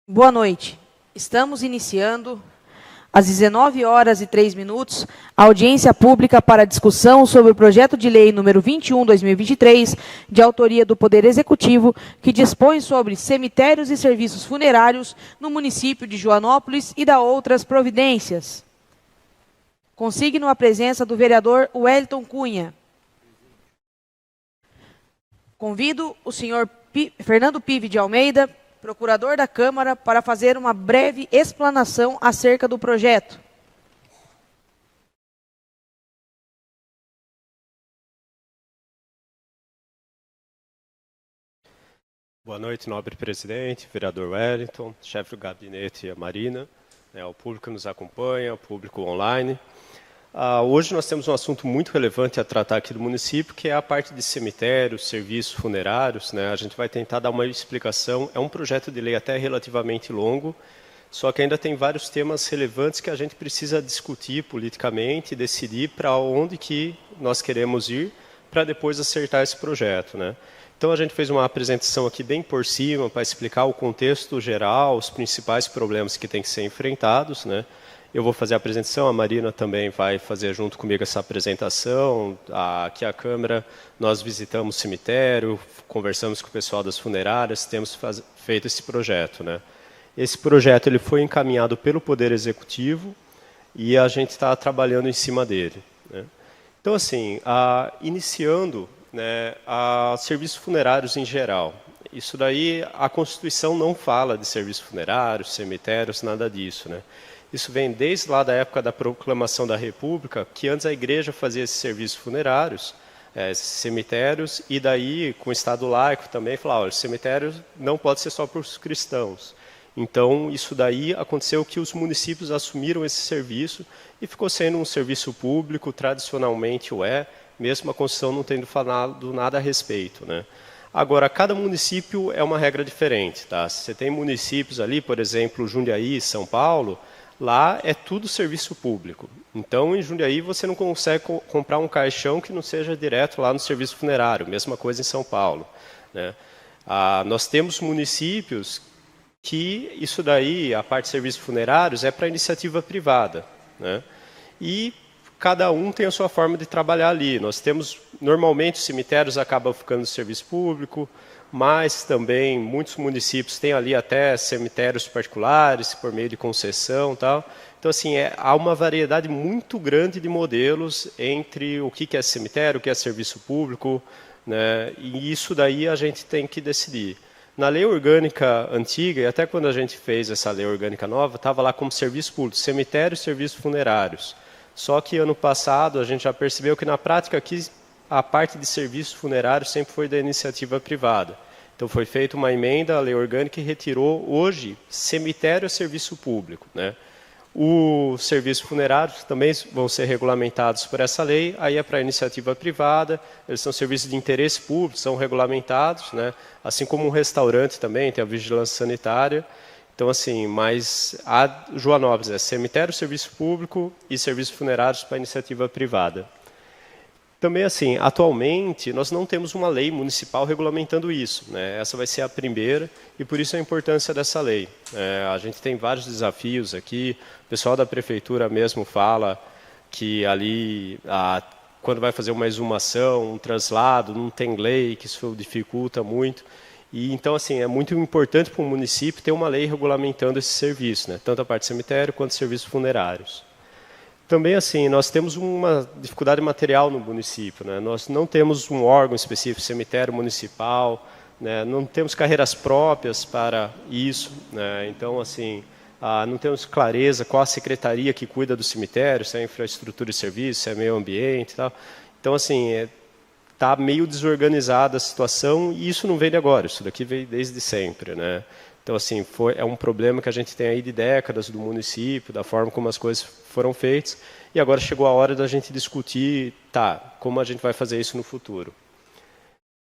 Boa noite. Estamos iniciando, às 19h03, a audiência pública para discussão sobre o projeto de lei número 21/2023, de autoria do Poder Executivo, que dispõe sobre cemitérios e serviços funerários no município de Joanópolis e da outras providências. Consigno a presença do vereador Wellington Cunha. Convido o senhor Fernando Pive de Almeida, procurador da Câmara, para fazer uma breve explanação acerca do projeto. Boa noite, nobre presidente, vereador Wellington, chefe do gabinete a Marina, o público que nos acompanha, o público online. Hoje nós temos um assunto muito relevante a tratar aqui do município, que é a parte de cemitérios, serviços funerários. A gente vai tentar dar uma explicação. É um projeto de lei até relativamente longo, só que ainda tem vários temas relevantes que a gente precisa discutir politicamente, decidir para onde que nós queremos ir, para depois acertar esse projeto. Então a gente fez uma apresentação aqui bem por cima, para explicar o contexto geral, os principais problemas que têm que ser enfrentados. Eu vou fazer a apresentação, a Marina também vai fazer junto comigo essa apresentação. Aqui a Câmara, nós visitamos o cemitério, conversamos com o pessoal das funerárias, temos feito esse projeto. Esse projeto ele foi encaminhado pelo Poder Executivo e a gente está trabalhando em cima dele. Então, assim, iniciando serviços funerários em geral. Isso daí, a Constituição não fala de serviços funerários, cemitérios, nada disso. Isso vem desde lá da época da proclamação da República, que antes a igreja fazia esses serviços funerários, esses cemitérios, e daí, com o Estado laico também, falava, os cemitérios não pode ser só para os cristãos. Então, isso daí aconteceu que os municípios assumiram esse serviço e ficou sendo um serviço público, tradicionalmente o é, mesmo a Constituição não tendo falado nada a respeito. Agora, cada município é uma regra diferente. Você tem municípios ali, por exemplo, Jundiaí, São Paulo, lá é tudo serviço público. Então, em Jundiaí, você não consegue comprar um caixão que não seja direto lá no serviço funerário. Mesma coisa em São Paulo. Nós temos municípios que isso daí, a parte de serviços funerários, é para iniciativa privada. E cada um tem a sua forma de trabalhar ali. Nós temos, normalmente, os cemitérios acabam ficando no serviço público, mas também muitos municípios têm ali até cemitérios particulares, por meio de concessão. Tal. Então, assim, há uma variedade muito grande de modelos entre o que é cemitério, o que é serviço público, e isso daí a gente tem que decidir. Na lei orgânica antiga, e até quando a gente fez essa lei orgânica nova, estava lá como serviço público, cemitérios e serviços funerários. Só que ano passado a gente já percebeu que na prática aqui a parte de serviços funerários sempre foi da iniciativa privada. Então foi feita uma emenda à lei orgânica e retirou hoje cemitério a serviço público. Os serviços funerários também vão ser regulamentados por essa lei, aí é para iniciativa privada, eles são serviços de interesse público, são regulamentados, assim como um restaurante também, tem a vigilância sanitária. Então, assim, mas a Joanópolis é cemitério, serviço público e serviços funerários para iniciativa privada. Também, assim, atualmente, nós não temos uma lei municipal regulamentando isso. Essa vai ser a primeira e, por isso, a importância dessa lei. A gente tem vários desafios aqui. O pessoal da prefeitura mesmo fala que ali, quando vai fazer uma exumação, um traslado, não tem lei, que isso dificulta muito. E, então, assim, é muito importante para o município ter uma lei regulamentando esse serviço, tanto a parte de cemitério quanto serviços funerários. Também, assim, nós temos uma dificuldade material no município. Nós não temos um órgão específico, cemitério municipal, não temos carreiras próprias para isso. Então, assim, não temos clareza qual a secretaria que cuida do cemitério, se é infraestrutura e serviço, se é meio ambiente e tal. Então, assim, está meio desorganizada a situação e isso não vem de agora, isso daqui veio desde sempre. Então, assim, é um problema que a gente tem aí de décadas do município, da forma como as coisas foram feitas, e agora chegou a hora da gente discutir, como a gente vai fazer isso no futuro.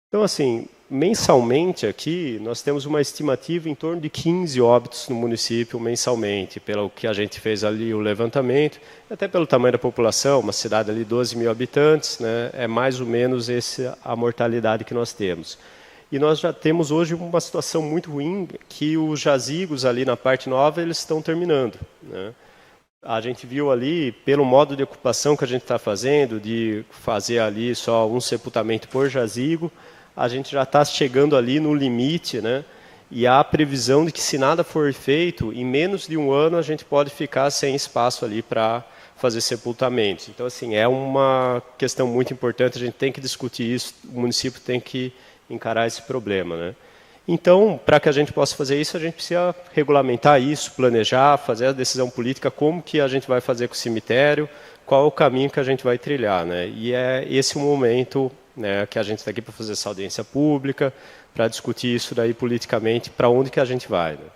Então, assim, mensalmente aqui, nós temos uma estimativa em torno de 15 óbitos no município mensalmente, pelo que a gente fez ali o levantamento, até pelo tamanho da população, uma cidade ali 12 mil habitantes, é mais ou menos essa a mortalidade que nós temos. E nós já temos hoje uma situação muito ruim, que os jazigos ali na parte nova, eles estão terminando, né? A gente viu ali, pelo modo de ocupação que a gente está fazendo, de fazer ali só um sepultamento por jazigo, a gente já está chegando ali no limite, né? E há a previsão de que, se nada for feito, em menos de um ano a gente pode ficar sem espaço ali para fazer sepultamentos. Então, assim, é uma questão muito importante, a gente tem que discutir isso, o município tem que encarar esse problema, né? Então, para que a gente possa fazer isso, a gente precisa regulamentar isso, planejar, fazer a decisão política, como que a gente vai fazer com o cemitério, qual é o caminho que a gente vai trilhar, né? E é esse o momento, né, que a gente está aqui para fazer essa audiência pública, para discutir isso daí politicamente, para onde que a gente vai, né?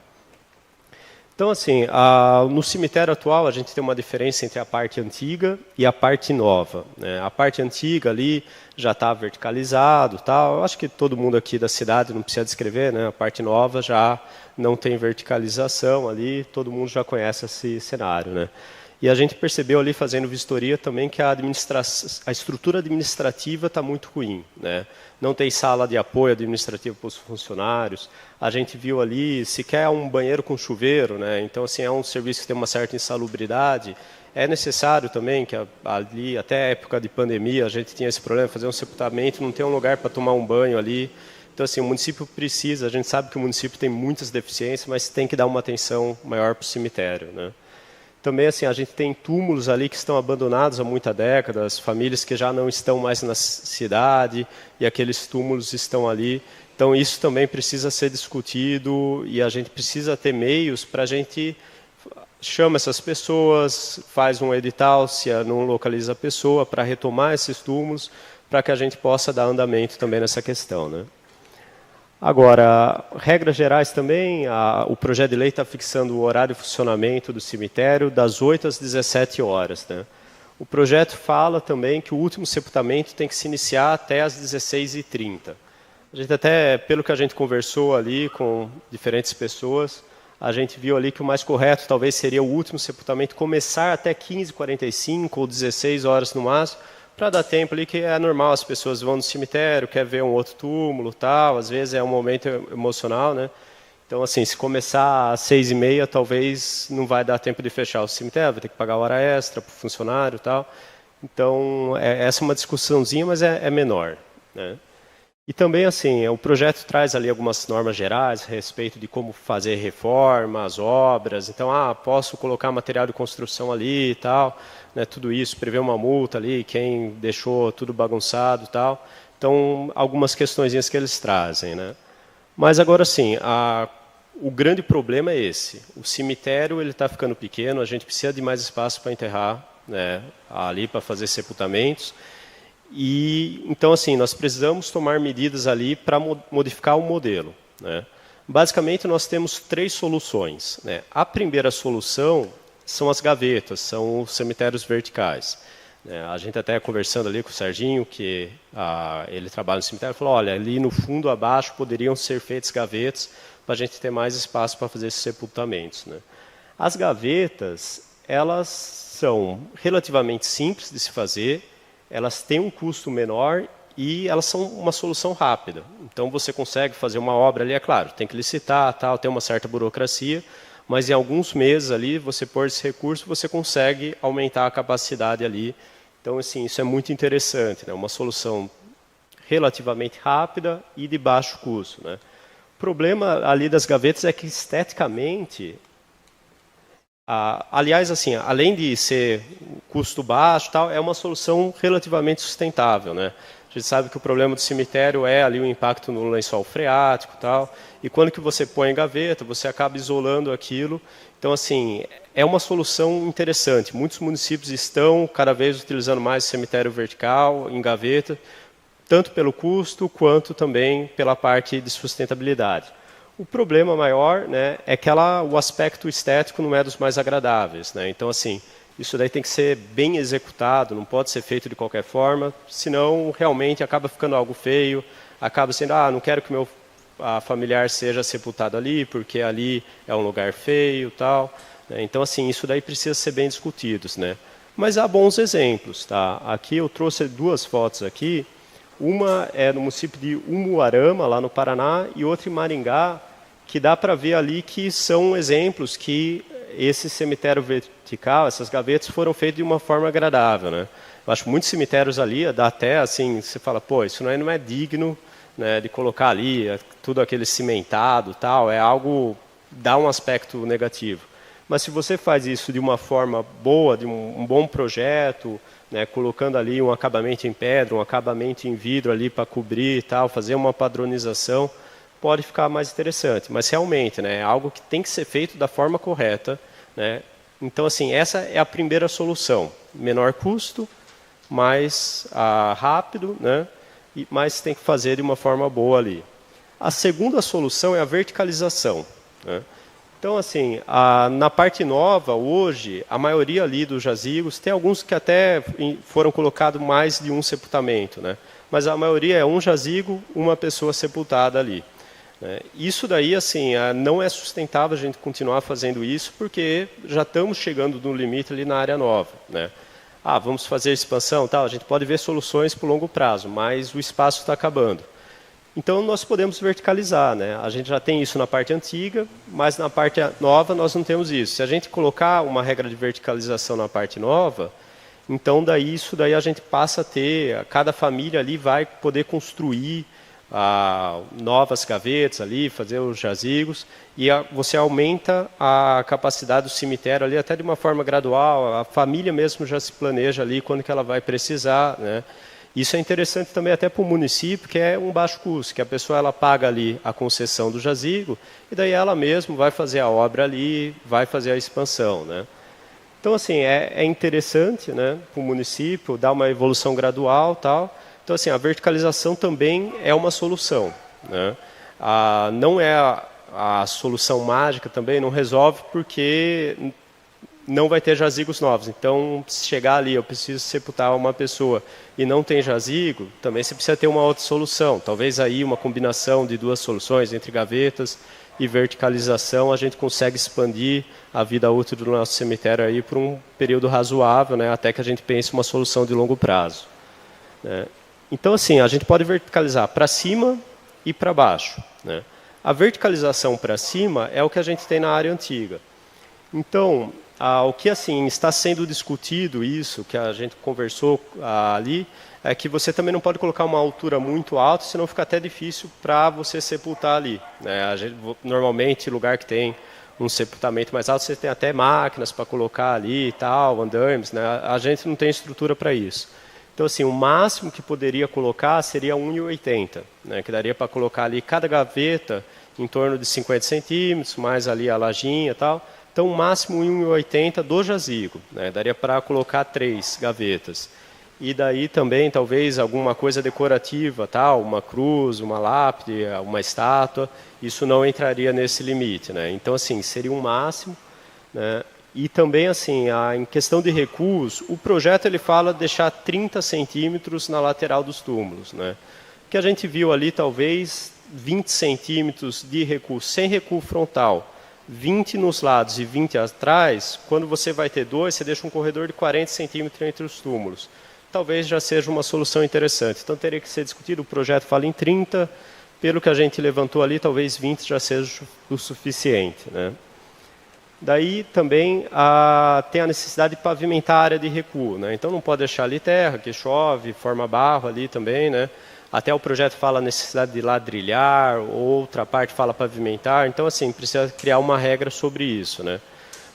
Então, assim, no cemitério atual, a gente tem uma diferença entre a parte antiga e a parte nova, né? A parte antiga ali já está verticalizado, tal. Eu acho que todo mundo aqui da cidade não precisa descrever, né? A parte nova já não tem verticalização ali, todo mundo já conhece esse cenário, né? E a gente percebeu ali, fazendo vistoria também, que a estrutura administrativa está muito ruim, né? Não tem sala de apoio administrativo para os funcionários. A gente viu ali sequer um banheiro com chuveiro, né? Então, assim, é um serviço que tem uma certa insalubridade. É necessário também que ali, até a época de pandemia, a gente tinha esse problema, fazer um sepultamento, não ter um lugar para tomar um banho ali. Então, assim, o município precisa, a gente sabe que o município tem muitas deficiências, mas tem que dar uma atenção maior para o cemitério, né? Também, assim, a gente tem túmulos ali que estão abandonados há muitas décadas, famílias que já não estão mais na cidade, e aqueles túmulos estão ali. Então, isso também precisa ser discutido, e a gente precisa ter meios para a gente chama essas pessoas, faz um edital, se não localiza a pessoa, para retomar esses túmulos, para que a gente possa dar andamento também nessa questão, né? Agora, regras gerais também, o projeto de lei está fixando o horário de funcionamento do cemitério das 8 às 17 horas, né? O projeto fala também que o último sepultamento tem que se iniciar até às 16h30. A gente até, pelo que a gente conversou ali com diferentes pessoas, a gente viu ali que o mais correto talvez seria o último sepultamento começar até 15h45 ou 16 horas no máximo, para dar tempo ali, que é normal, as pessoas vão no cemitério, quer ver um outro túmulo, tal, às vezes é um momento emocional, né? Então, assim, se começar às 6h30, talvez não vai dar tempo de fechar o cemitério, vai ter que pagar hora extra para o funcionário, tal. Então, essa é uma discussãozinha, mas é menor, né? E também, assim, o projeto traz ali algumas normas gerais a respeito de como fazer reformas, obras. Então, posso colocar material de construção ali e tal, né, tudo isso, prever uma multa ali, quem deixou tudo bagunçado e tal. Então, algumas questõezinhas que eles trazem, né? Mas agora, sim, o grande problema é esse. O cemitério ele está ficando pequeno, a gente precisa de mais espaço para enterrar, né, ali para fazer sepultamentos. E então, assim, nós precisamos tomar medidas ali para modificar o modelo, né? Basicamente, nós temos 3 soluções, né? A primeira solução são as gavetas, são os cemitérios verticais, né? A gente até conversando ali com o Serginho, que ele trabalha no cemitério, falou, olha, ali no fundo, abaixo, poderiam ser feitas gavetas para a gente ter mais espaço para fazer esses sepultamentos, né? As gavetas, elas são relativamente simples de se fazer, elas têm um custo menor e elas são uma solução rápida. Então, você consegue fazer uma obra ali, é claro, tem que licitar, tal, tem uma certa burocracia, mas em alguns meses ali, você pôr esse recurso, você consegue aumentar a capacidade ali. Então, assim, isso é muito interessante, né? Uma solução relativamente rápida e de baixo custo, né? O problema ali das gavetas é que, esteticamente, aliás, assim, além de ser custo baixo, tal, é uma solução relativamente sustentável, né? A gente sabe que o problema do cemitério é ali o impacto no lençol freático, tal, e quando que você põe em gaveta, você acaba isolando aquilo. Então, assim, é uma solução interessante. Muitos municípios estão cada vez utilizando mais o cemitério vertical, em gaveta, tanto pelo custo quanto também pela parte de sustentabilidade. O problema maior, né, é que o aspecto estético não é dos mais agradáveis, né? Então, assim, isso daí tem que ser bem executado, não pode ser feito de qualquer forma, senão realmente acaba ficando algo feio, acaba sendo, não quero que meu familiar seja sepultado ali, porque ali é um lugar feio, tal, né? Então, assim, isso daí precisa ser bem discutido, né? Mas há bons exemplos, tá? Aqui eu trouxe 2 fotos aqui. Uma é no município de Umuarama, lá no Paraná, e outra em Maringá, que dá para ver ali que são exemplos que esse cemitério vertical, essas gavetas, foram feitas de uma forma agradável, né? Eu acho muitos cemitérios ali, dá até assim, você fala, pô, isso não é digno, né, de colocar ali, tudo aquele cimentado, tal, é algo, dá um aspecto negativo. Mas se você faz isso de uma forma boa, de um bom projeto, né, colocando ali um acabamento em pedra, um acabamento em vidro ali para cobrir e tal, fazer uma padronização, pode ficar mais interessante. Mas realmente, né, é algo que tem que ser feito da forma correta, né? Então, assim, essa é a primeira solução. Menor custo, mais rápido, né? Mas tem que fazer de uma forma boa ali. A segunda solução é a verticalização, né? Então, assim, na parte nova, hoje, a maioria ali dos jazigos, tem alguns que até foram colocados mais de um sepultamento, né? Mas a maioria é um jazigo, uma pessoa sepultada ali. Isso daí, assim, não é sustentável a gente continuar fazendo isso, porque já estamos chegando no limite ali na área nova, né? Vamos fazer expansão, tal. A gente pode ver soluções para o longo prazo, mas o espaço está acabando. Então, nós podemos verticalizar, né? A gente já tem isso na parte antiga, mas na parte nova nós não temos isso. Se a gente colocar uma regra de verticalização na parte nova, então isso daí a gente passa a ter, cada família ali vai poder construir novas gavetas ali, fazer os jazigos, e você aumenta a capacidade do cemitério ali até de uma forma gradual, a família mesmo já se planeja ali quando que ela vai precisar, né? Isso é interessante também até para o município, que é um baixo custo, que a pessoa ela paga ali a concessão do jazigo, e daí ela mesma vai fazer a obra ali, vai fazer a expansão, né? Então, assim, é interessante, né, para o município, dar uma evolução gradual, tal. Então, assim, a verticalização também é uma solução, né? Não é a solução mágica também, não resolve porque não vai ter jazigos novos. Então, se chegar ali, eu preciso sepultar uma pessoa e não tem jazigo, também você precisa ter uma outra solução. Talvez aí uma combinação de duas soluções, entre gavetas e verticalização, a gente consegue expandir a vida útil do nosso cemitério aí por um período razoável, né, até que a gente pense uma solução de longo prazo, né? Então, assim, a gente pode verticalizar para cima e para baixo, né? A verticalização para cima é o que a gente tem na área antiga. Então, o que assim está sendo discutido, isso que a gente conversou ali, é que você também não pode colocar uma altura muito alta, senão fica até difícil para você sepultar ali, né? Normalmente, lugar que tem um sepultamento mais alto, você tem até máquinas para colocar ali e tal, andames, né? A gente não tem estrutura para isso. Então, assim, o máximo que poderia colocar seria 1,80, né? Que daria para colocar ali cada gaveta em torno de 50 centímetros, mais ali a lajinha e tal. Então, o máximo 1,80 do jazigo, né? Daria para colocar 3 gavetas. E daí também, talvez, alguma coisa decorativa, tal, uma cruz, uma lápide, uma estátua, isso não entraria nesse limite, né? Então, assim, seria um máximo, né? E também, assim, em questão de recuos, o projeto ele fala deixar 30 centímetros na lateral dos túmulos, né? O que a gente viu ali, talvez, 20 centímetros de recuo, sem recuo frontal, 20 nos lados e 20 atrás, quando você vai ter 2, você deixa um corredor de 40 centímetros entre os túmulos. Talvez já seja uma solução interessante. Então, teria que ser discutido, o projeto fala em 30, pelo que a gente levantou ali, talvez 20 já seja o suficiente, né? Daí também tem a necessidade de pavimentar a área de recuo, né? Então não pode deixar ali terra, que chove, forma barro ali também, né? Até o projeto fala a necessidade de ladrilhar, outra parte fala pavimentar. Então, assim, precisa criar uma regra sobre isso, né?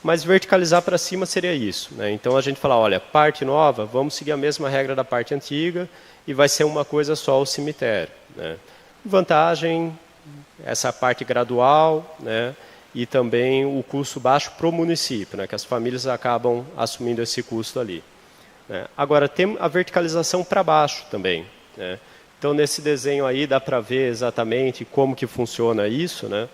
Mas verticalizar para cima seria isso, né? Então a gente fala, olha, parte nova, vamos seguir a mesma regra da parte antiga e vai ser uma coisa só o cemitério, né? Vantagem, essa parte gradual, né? E também o custo baixo para o município, né, que as famílias acabam assumindo esse custo ali, né? Agora, tem a verticalização para baixo também, né? Então, nesse desenho aí, dá para ver exatamente como que funciona isso, né?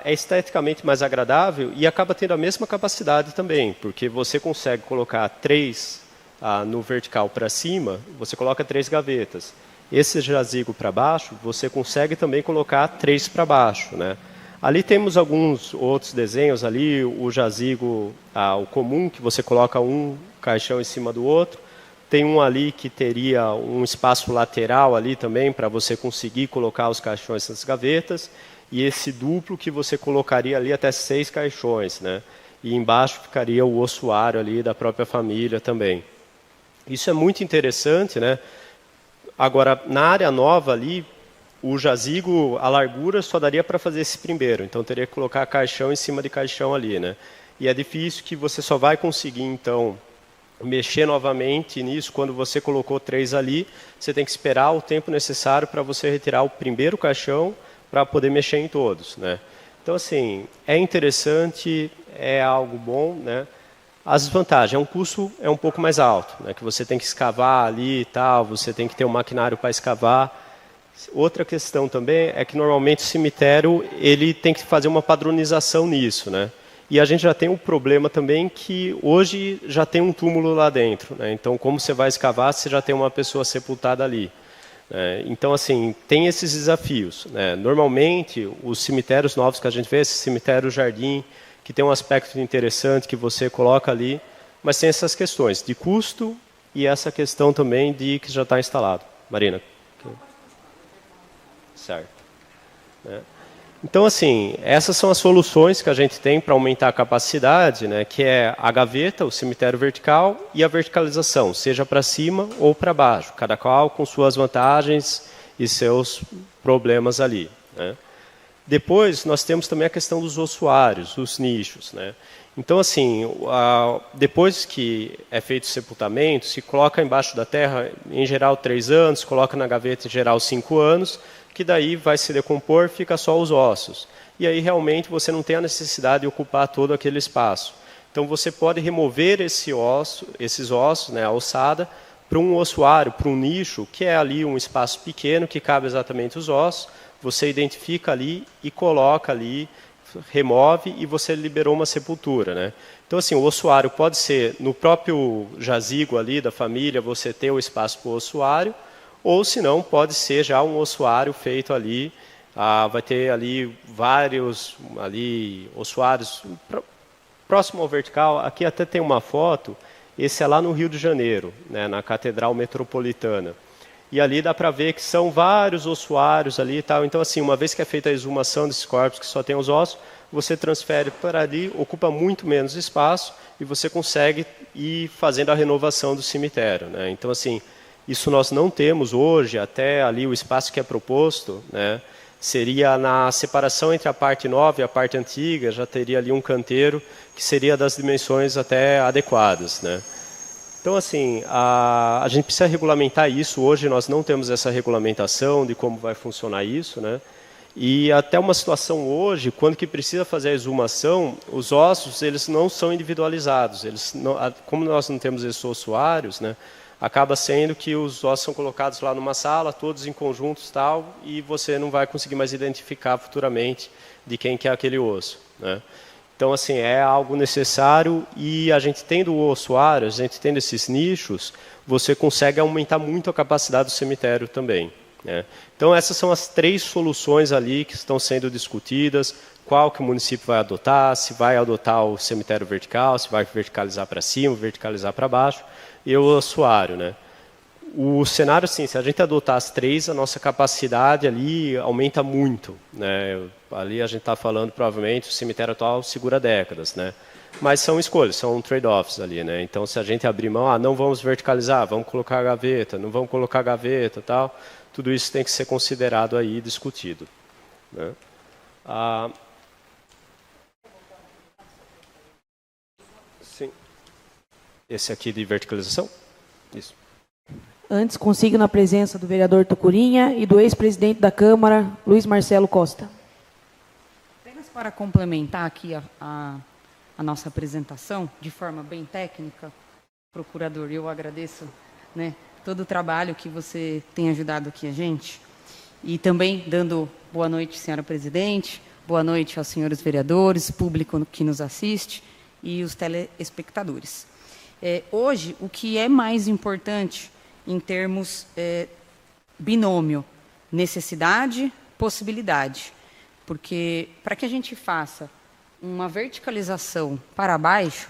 É esteticamente mais agradável e acaba tendo a mesma capacidade também, porque você consegue colocar 3 no vertical para cima, você coloca 3 gavetas. Esse jazigo para baixo, você consegue também colocar 3 para baixo, né? Ali temos alguns outros desenhos ali, o jazigo, o comum, que você coloca um caixão em cima do outro. Tem um ali que teria um espaço lateral ali também para você conseguir colocar os caixões nas gavetas, e esse duplo que você colocaria ali até 6 caixões, né? E embaixo ficaria o ossuário ali da própria família também. Isso é muito interessante, né? Agora, na área nova ali, o jazigo, a largura só daria para fazer esse primeiro, então teria que colocar caixão em cima de caixão ali, né? E é difícil que você só vai conseguir, então, mexer novamente nisso quando você colocou 3 ali, você tem que esperar o tempo necessário para você retirar o primeiro caixão para poder mexer em todos, né? Então, assim, é interessante, é algo bom, né? As desvantagens, um custo é um pouco mais alto, né? Que você tem que escavar ali e tal, você tem que ter um maquinário para escavar. Outra questão também é que normalmente o cemitério ele tem que fazer uma padronização nisso, né? E a gente já tem um problema também que hoje já tem um túmulo lá dentro, né? Então, como você vai escavar, você já tem uma pessoa sepultada ali. Então, assim, tem esses desafios, né? Normalmente, os cemitérios novos que a gente vê, esse cemitério jardim, que tem um aspecto interessante que você coloca ali, mas tem essas questões de custo e essa questão também de que já está instalado. Marina. Certo. Então, assim, essas são as soluções que a gente tem para aumentar a capacidade, né, que é a gaveta, o cemitério vertical e a verticalização, seja para cima ou para baixo, cada qual com suas vantagens e seus problemas ali, né. Depois, nós temos também a questão dos ossuários, os nichos, né. Então, assim, depois que é feito o sepultamento, se coloca embaixo da terra, em geral, 3 anos, coloca na gaveta, em geral, 5 anos, que daí vai se decompor, fica só os ossos. E aí, realmente, você não tem a necessidade de ocupar todo aquele espaço. Então, você pode remover esses ossos, né, a ossada, para um ossuário, para um nicho, que é ali um espaço pequeno, que cabe exatamente os ossos, você identifica ali e coloca ali, remove e você liberou uma sepultura, né? Então, assim, o ossuário pode ser no próprio jazigo ali da família, você ter o espaço para o ossuário, ou se não, pode ser já um ossuário feito ali, vai ter ali vários ali, ossuários próximo ao vertical. Aqui até tem uma foto, esse é lá no Rio de Janeiro, né, na Catedral Metropolitana. E ali dá para ver que são vários ossuários ali e tal. Então, assim, uma vez que é feita a exumação desses corpos que só tem os ossos, você transfere para ali, ocupa muito menos espaço e você consegue ir fazendo a renovação do cemitério, né? Então, assim, isso nós não temos hoje, até ali o espaço que é proposto, né, seria na separação entre a parte nova e a parte antiga, já teria ali um canteiro que seria das dimensões até adequadas, né? Então, assim, a gente precisa regulamentar isso. Hoje nós não temos essa regulamentação de como vai funcionar isso, né? E até uma situação hoje, quando que precisa fazer a exumação, os ossos eles não são individualizados. Eles não, como nós não temos esses ossuários, né? Acaba sendo que os ossos são colocados lá numa sala, todos em conjuntos tal, e você não vai conseguir mais identificar futuramente de quem que é aquele osso, né? Então, assim, é algo necessário e a gente tendo o ossuário, a gente tendo esses nichos, você consegue aumentar muito a capacidade do cemitério também, né? Então, essas são as 3 soluções ali que estão sendo discutidas, qual que o município vai adotar, se vai adotar o cemitério vertical, se vai verticalizar para cima, verticalizar para baixo, e o ossuário, né? O cenário, assim, se a gente adotar as 3, a nossa capacidade ali aumenta muito, né? Ali a gente está falando, provavelmente, o cemitério atual segura décadas, né? Mas são escolhas, são trade-offs ali, né? Então, se a gente abrir mão, não vamos verticalizar, vamos colocar a gaveta, não vamos colocar a gaveta, tal, tudo isso tem que ser considerado aí e discutido, né? Sim. Esse aqui de verticalização? Isso. Antes, consigo na presença do vereador Tucurinha e do ex-presidente da Câmara, Luiz Marcelo Costa. Apenas para complementar aqui a nossa apresentação, de forma bem técnica, procurador, eu agradeço, né, todo o trabalho que você tem ajudado aqui a gente, e também dando boa noite, senhora presidente, boa noite aos senhores vereadores, público que nos assiste e os telespectadores. Hoje, o que é mais importante em termos binômio, necessidade, possibilidade. Porque para que a gente faça uma verticalização para baixo,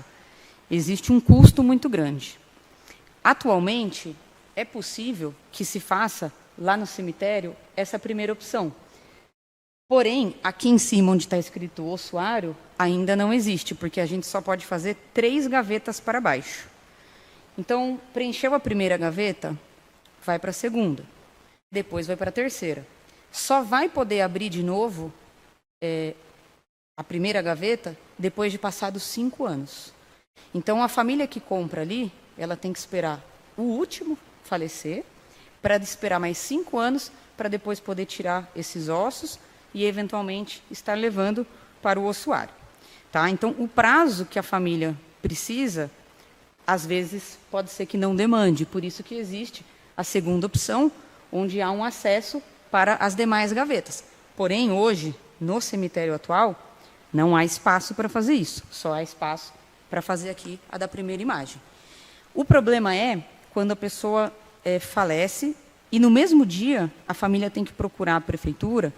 existe um custo muito grande. Atualmente, é possível que se faça lá no cemitério essa primeira opção. Porém, aqui em cima, onde está escrito ossuário, ainda não existe, porque a gente só pode fazer 3 gavetas para baixo. Então, preencheu a primeira gaveta, vai para a segunda, depois vai para a terceira. Só vai poder abrir de novo a primeira gaveta depois de passados 5 anos. Então, a família que compra ali, ela tem que esperar o último falecer, para esperar mais 5 anos, para depois poder tirar esses ossos e, eventualmente, estar levando para o ossuário. Tá? Então, o prazo que a família precisa, às vezes, pode ser que não demande. Por isso que existe a segunda opção, onde há um acesso para as demais gavetas. Porém, hoje, no cemitério atual, não há espaço para fazer isso. Só há espaço para fazer aqui a da primeira imagem. O problema é quando a pessoa falece e, no mesmo dia, a família tem que procurar a prefeitura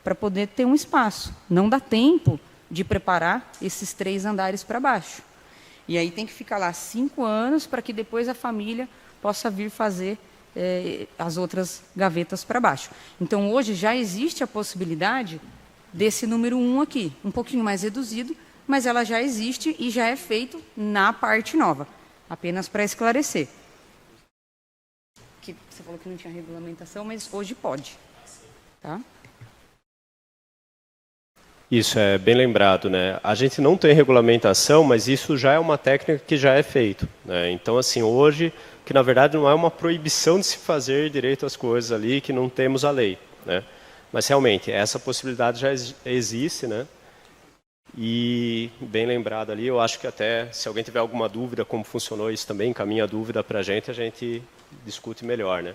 para poder ter um espaço. Não dá tempo de preparar esses 3 andares para baixo. E aí tem que ficar lá 5 anos para que depois a família possa vir fazer as outras gavetas para baixo. Então, hoje já existe a possibilidade desse número 1 aqui, um pouquinho mais reduzido, mas ela já existe e já é feito na parte nova. Apenas para esclarecer. Que você falou que não tinha regulamentação, mas hoje pode. Tá? Isso é bem lembrado, né? A gente não tem regulamentação, mas isso já é uma técnica que já é feito, né? Então, assim, hoje, que na verdade não é uma proibição de se fazer direito às coisas ali, que não temos a lei, né? Mas realmente, essa possibilidade já existe, né? E, bem lembrado ali, eu acho que até, se alguém tiver alguma dúvida como funcionou isso também, encaminha a dúvida para a gente discute melhor, né?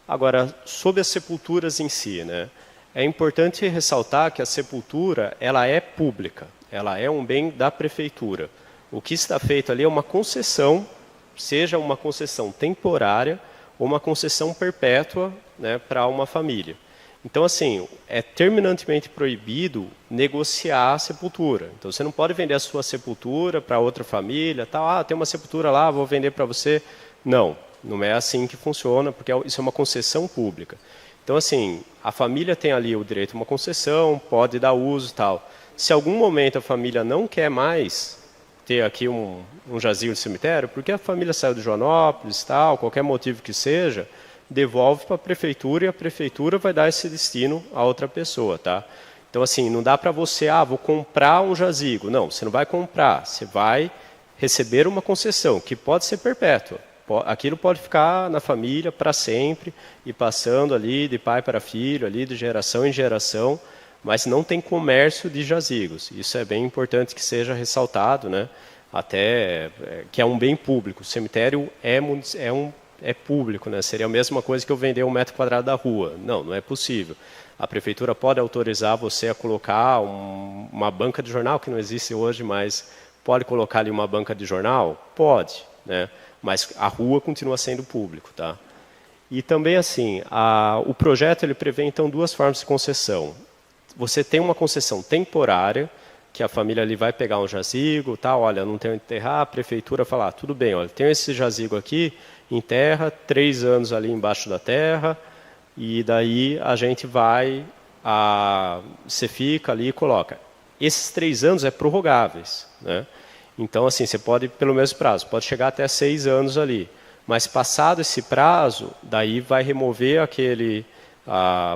Agora, sobre as sepulturas em si, né? É importante ressaltar que a sepultura, ela é pública, ela é um bem da prefeitura. O que está feito ali é uma concessão, seja uma concessão temporária ou uma concessão perpétua, né, para uma família. Então, assim, é terminantemente proibido negociar a sepultura. Então, você não pode vender a sua sepultura para outra família, tal, tem uma sepultura lá, vou vender para você. Não, não é assim que funciona, porque isso é uma concessão pública. Então, assim, a família tem ali o direito a uma concessão, pode dar uso e tal. Se algum momento a família não quer mais ter aqui um jazigo de cemitério, porque a família saiu de Joanópolis, tal, qualquer motivo que seja, devolve para a prefeitura e a prefeitura vai dar esse destino a outra pessoa, tá? Então, assim, não dá para você, vou comprar um jazigo. Não, você não vai comprar, você vai receber uma concessão, que pode ser perpétua. Aquilo pode ficar na família para sempre e passando ali de pai para filho, ali de geração em geração, mas não tem comércio de jazigos. Isso é bem importante que seja ressaltado, né? Até que é um bem público. O cemitério é público, né? Seria a mesma coisa que eu vender 1 metro quadrado da rua. Não, não é possível. A prefeitura pode autorizar você a colocar uma banca de jornal, que não existe hoje, mas pode colocar ali uma banca de jornal? Pode, né? Mas a rua continua sendo público, tá? E também, assim, o projeto ele prevê, então, 2 formas de concessão. Você tem uma concessão temporária, que a família ali vai pegar um jazigo, tá? Olha, não tem onde enterrar, a prefeitura fala, tudo bem, olha, tem esse jazigo aqui, enterra, 3 anos ali embaixo da terra, e daí a gente vai, você fica ali e coloca. Esses 3 anos é prorrogáveis, né? Então, assim, você pode, pelo mesmo prazo, pode chegar até 6 anos ali. Mas, passado esse prazo, daí vai remover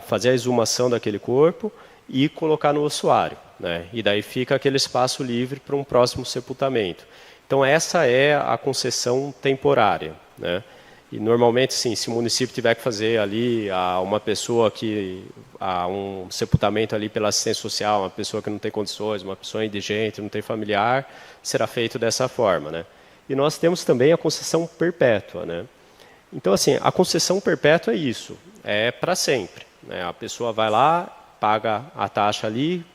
fazer a exumação daquele corpo e colocar no ossuário, né? E daí fica aquele espaço livre para um próximo sepultamento. Então, essa é a concessão temporária, né? E, normalmente, sim, se o município tiver que fazer ali uma pessoa um sepultamento ali pela assistência social, uma pessoa que não tem condições, uma pessoa indigente, não tem familiar, será feito dessa forma, né? E nós temos também a concessão perpétua, né? Então, assim, a concessão perpétua é isso, é para sempre, né? A pessoa vai lá, paga a taxa ali,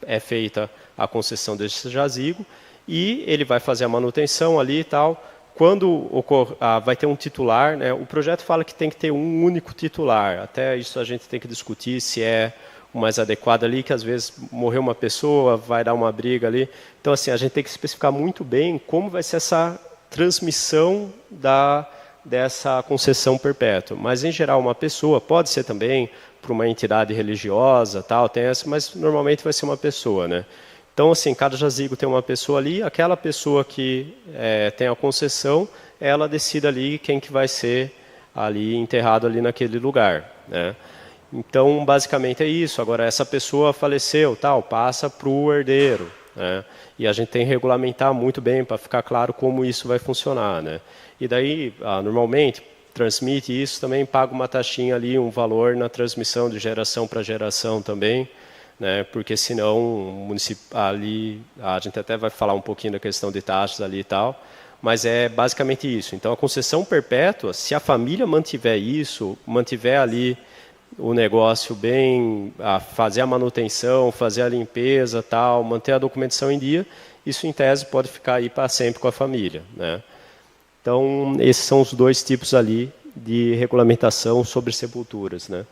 é feita a concessão desse jazigo e ele vai fazer a manutenção ali e tal. Quando vai ter um titular, né, o projeto fala que tem que ter um único titular. Até isso a gente tem que discutir se é o mais adequado ali, que às vezes morreu uma pessoa, vai dar uma briga ali. Então, assim, a gente tem que especificar muito bem como vai ser essa transmissão dessa concessão perpétua. Mas, em geral, uma pessoa, pode ser também para uma entidade religiosa, tal, tem essa, mas normalmente vai ser uma pessoa, né? Então, assim, cada jazigo tem uma pessoa ali, aquela pessoa que tem a concessão, ela decide ali quem que vai ser ali enterrado ali naquele lugar, né? Então, basicamente é isso. Agora, essa pessoa faleceu, tal, passa para o herdeiro, né? E a gente tem que regulamentar muito bem para ficar claro como isso vai funcionar, né? E daí, normalmente, transmite isso, também paga uma taxinha ali, um valor na transmissão de geração para geração também, né? Porque senão o município ali, a gente até vai falar um pouquinho da questão de taxas ali e tal, mas é basicamente isso. Então, a concessão perpétua, se a família mantiver isso, mantiver ali o negócio bem, fazer a manutenção, fazer a limpeza, tal, manter a documentação em dia, isso em tese pode ficar aí para sempre com a família, né? Então, esses são os dois tipos ali de regulamentação sobre sepulturas, né?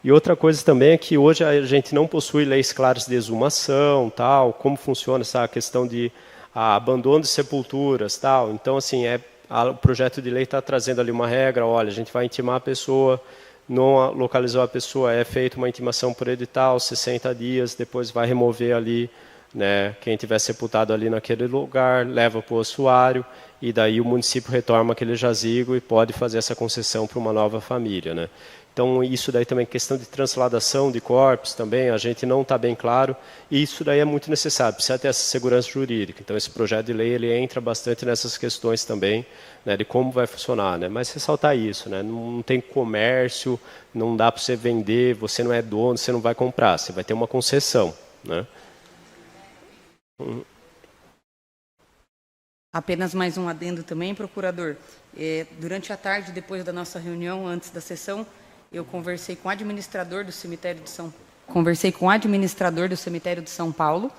E outra coisa também é que hoje a gente não possui leis claras de exumação, tal, como funciona essa questão de abandono de sepulturas, tal. Então, assim, o projeto de lei está trazendo ali uma regra, olha, a gente vai intimar a pessoa, não localizou a pessoa, é feita uma intimação por edital, 60 dias, depois vai remover ali, né, quem tiver sepultado ali naquele lugar, leva para o ossuário, e daí o município retorna aquele jazigo e pode fazer essa concessão para uma nova família, né? Então, isso daí também, questão de transladação de corpos também, a gente não está bem claro, e isso daí é muito necessário, precisa ter essa segurança jurídica. Então, esse projeto de lei, ele entra bastante nessas questões também, né, de como vai funcionar, né? Mas ressaltar isso, né? Não tem comércio, não dá para você vender, você não é dono, você não vai comprar, você vai ter uma concessão, né? Apenas mais um adendo também, procurador. Durante a tarde, depois da nossa reunião, antes da sessão, eu conversei com o administrador do cemitério de São Paulo,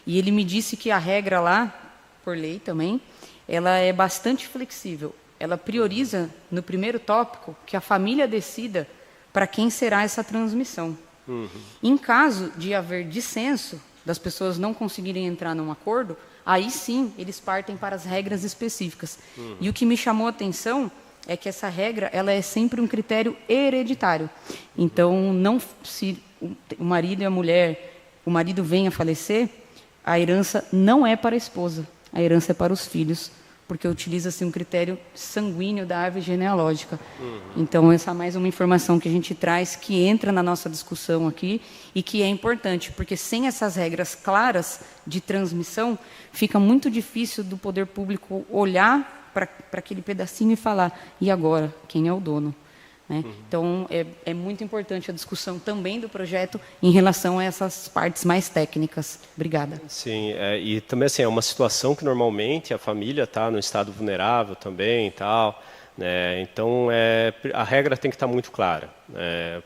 e ele me disse que a regra lá, por lei também, ela é bastante flexível. Ela prioriza, no primeiro tópico, que a família decida para quem será essa transmissão. Em caso de haver dissenso, das pessoas não conseguirem entrar num acordo, aí sim eles partem para as regras específicas. E o que me chamou a atenção é que essa regra, ela é sempre um critério hereditário. Então, se o marido e a mulher, o marido vem a falecer, a herança não é para a esposa, a herança é para os filhos, porque utiliza-se um critério sanguíneo da árvore genealógica. Então, essa é mais uma informação que a gente traz, que entra na nossa discussão aqui, e que é importante, porque sem essas regras claras de transmissão, fica muito difícil do poder público olhar para aquele pedacinho e falar, e agora, quem é o dono? Né? Então, é muito importante a discussão também do projeto em relação a essas partes mais técnicas. Obrigada. Sim, e também assim, é uma situação que normalmente a família está no estado vulnerável também, tal, né? Então, a regra tem que estar muito clara,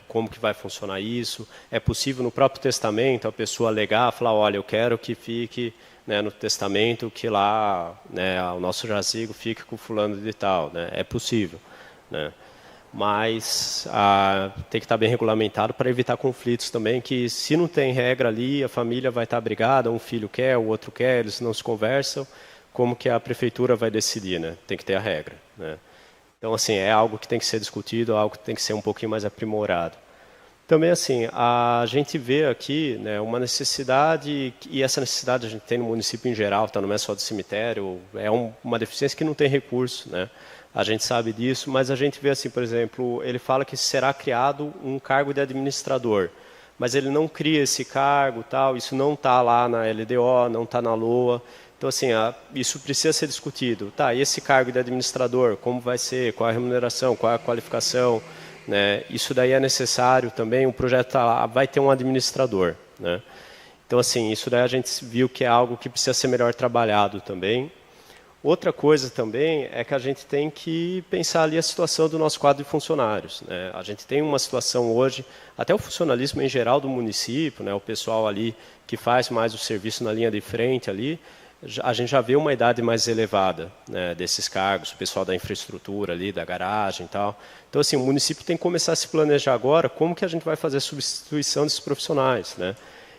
como que vai funcionar isso. É possível no próprio testamento a pessoa alegar, falar, olha, eu quero que fique, né, no testamento que lá, né, o nosso jazigo fique com fulano de tal, né? É possível, né? Mas tem que estar bem regulamentado para evitar conflitos também, que se não tem regra ali, a família vai estar brigada, um filho quer, o outro quer, eles não se conversam, como que a prefeitura vai decidir, né? Tem que ter a regra, né? Então, assim, é algo que tem que ser discutido, algo que tem que ser um pouquinho mais aprimorado. Também, assim, a gente vê aqui, né, uma necessidade, e essa necessidade a gente tem no município em geral, tá, não é só do cemitério, é uma deficiência que não tem recurso, né? A gente sabe disso, mas a gente vê assim, por exemplo, ele fala que será criado um cargo de administrador, mas ele não cria esse cargo, tal, isso não está lá na LDO, não está na LOA. Então, assim, isso precisa ser discutido. Tá, e esse cargo de administrador, como vai ser, qual a remuneração, qual a qualificação, né? Isso daí é necessário também, o projeto vai ter um administrador, né? Então, assim, isso daí a gente viu que é algo que precisa ser melhor trabalhado também. Outra coisa também é que a gente tem que pensar ali a situação do nosso quadro de funcionários, né? A gente tem uma situação hoje, até o funcionalismo em geral do município, né? O pessoal ali que faz mais o serviço na linha de frente ali, a gente já vê uma idade mais elevada, né, desses cargos, o pessoal da infraestrutura ali, da garagem e tal. Então, assim, o município tem que começar a se planejar agora como que a gente vai fazer a substituição desses profissionais, né?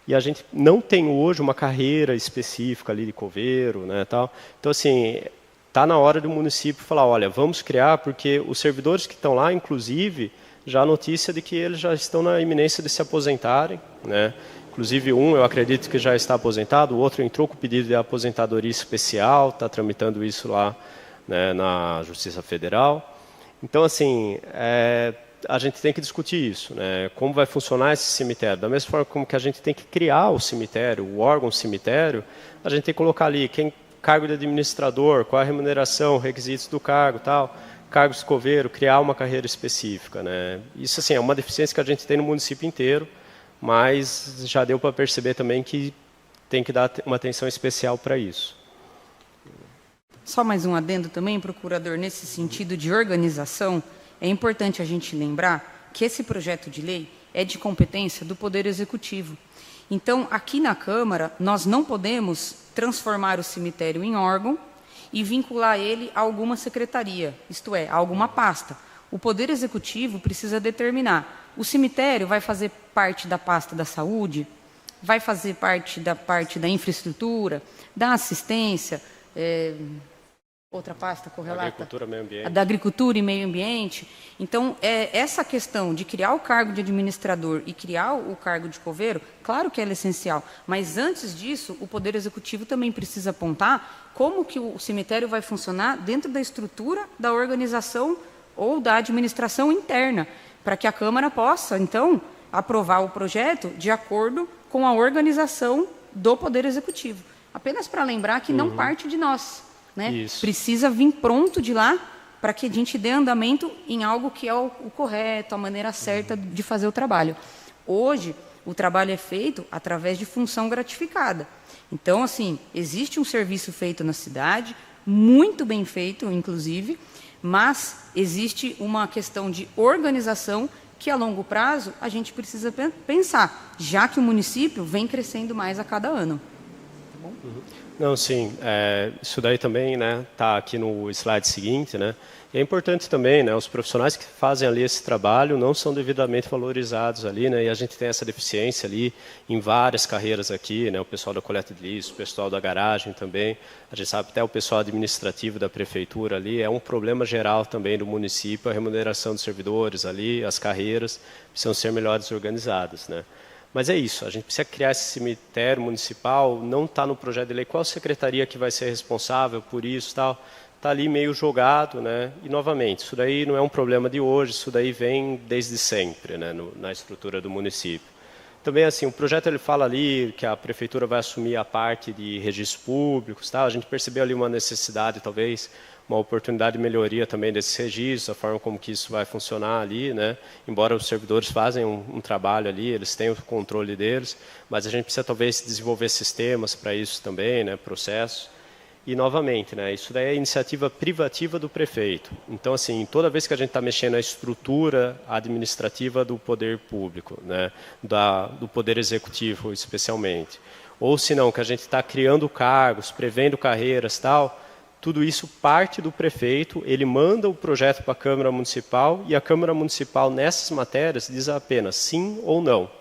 E a gente não tem hoje uma carreira específica ali de coveiro, né, tal. Então, assim, está na hora do município falar, olha, vamos criar, porque os servidores que estão lá, inclusive, já há notícia de que eles já estão na iminência de se aposentarem, né? Inclusive um, eu acredito que já está aposentado, o outro entrou com pedido de aposentadoria especial, está tramitando isso lá, né, na Justiça Federal. Então, assim, a gente tem que discutir isso, né? Como vai funcionar esse cemitério. Da mesma forma como que a gente tem que criar o cemitério, o órgão cemitério, a gente tem que colocar ali cargo de administrador, qual a remuneração, requisitos do cargo, tal, cargo de coveiro, criar uma carreira específica, né? Isso, assim, é uma deficiência que a gente tem no município inteiro, mas já deu para perceber também que tem que dar uma atenção especial para isso. Só mais um adendo também, procurador, nesse sentido de organização, é importante a gente lembrar que esse projeto de lei é de competência do Poder Executivo. Então, aqui na Câmara, nós não podemos transformar o cemitério em órgão e vincular ele a alguma secretaria, isto é, a alguma pasta. O Poder Executivo precisa determinar. O cemitério vai fazer parte da pasta da saúde, vai fazer parte da infraestrutura, da assistência, outra pasta correlata? Agricultura, meio ambiente. Da agricultura e meio ambiente. Então, essa questão de criar o cargo de administrador e criar o cargo de coveiro, claro que ela é essencial, mas antes disso, o Poder Executivo também precisa apontar como que o cemitério vai funcionar dentro da estrutura da organização ou da administração interna, para que a Câmara possa, então, aprovar o projeto de acordo com a organização do Poder Executivo. Apenas para lembrar que não parte de nós, né? Precisa vir pronto de lá para que a gente dê andamento em algo que é o correto, a maneira certa de fazer o trabalho. Hoje, o trabalho é feito através de função gratificada. Então, assim, existe um serviço feito na cidade, muito bem feito, inclusive, mas existe uma questão de organização que, a longo prazo, a gente precisa pensar, já que o município vem crescendo mais a cada ano. Tá bom? Não, sim, isso daí também, né, está aqui no slide seguinte, né, e é importante também, né, os profissionais que fazem ali esse trabalho não são devidamente valorizados ali, né, e a gente tem essa deficiência ali em várias carreiras aqui, né, o pessoal da coleta de lixo, o pessoal da garagem também, a gente sabe até o pessoal administrativo da prefeitura ali, é um problema geral também do município, a remuneração dos servidores ali, as carreiras precisam ser melhores organizadas, né. Mas é isso, a gente precisa criar esse cemitério municipal, não está no projeto de lei, qual secretaria que vai ser responsável por isso, tal, está ali meio jogado, né? E novamente, isso daí não é um problema de hoje, isso daí vem desde sempre, né, na estrutura do município. Também, assim, o projeto ele fala ali que a prefeitura vai assumir a parte de registros públicos, tal, a gente percebeu ali uma necessidade, talvez, uma oportunidade de melhoria também desses registros, a forma como que isso vai funcionar ali, né? Embora os servidores fazem um trabalho ali, eles têm o controle deles, mas a gente precisa talvez desenvolver sistemas para isso também, né? Processos. E, novamente, né? Isso daí é iniciativa privativa do prefeito. Então, assim, toda vez que a gente está mexendo na estrutura administrativa do poder público, né? Do poder executivo, especialmente, ou se não, que a gente está criando cargos, prevendo carreiras, tal, tudo isso parte do prefeito, ele manda o projeto para a Câmara Municipal e a Câmara Municipal, nessas matérias, diz apenas sim ou não.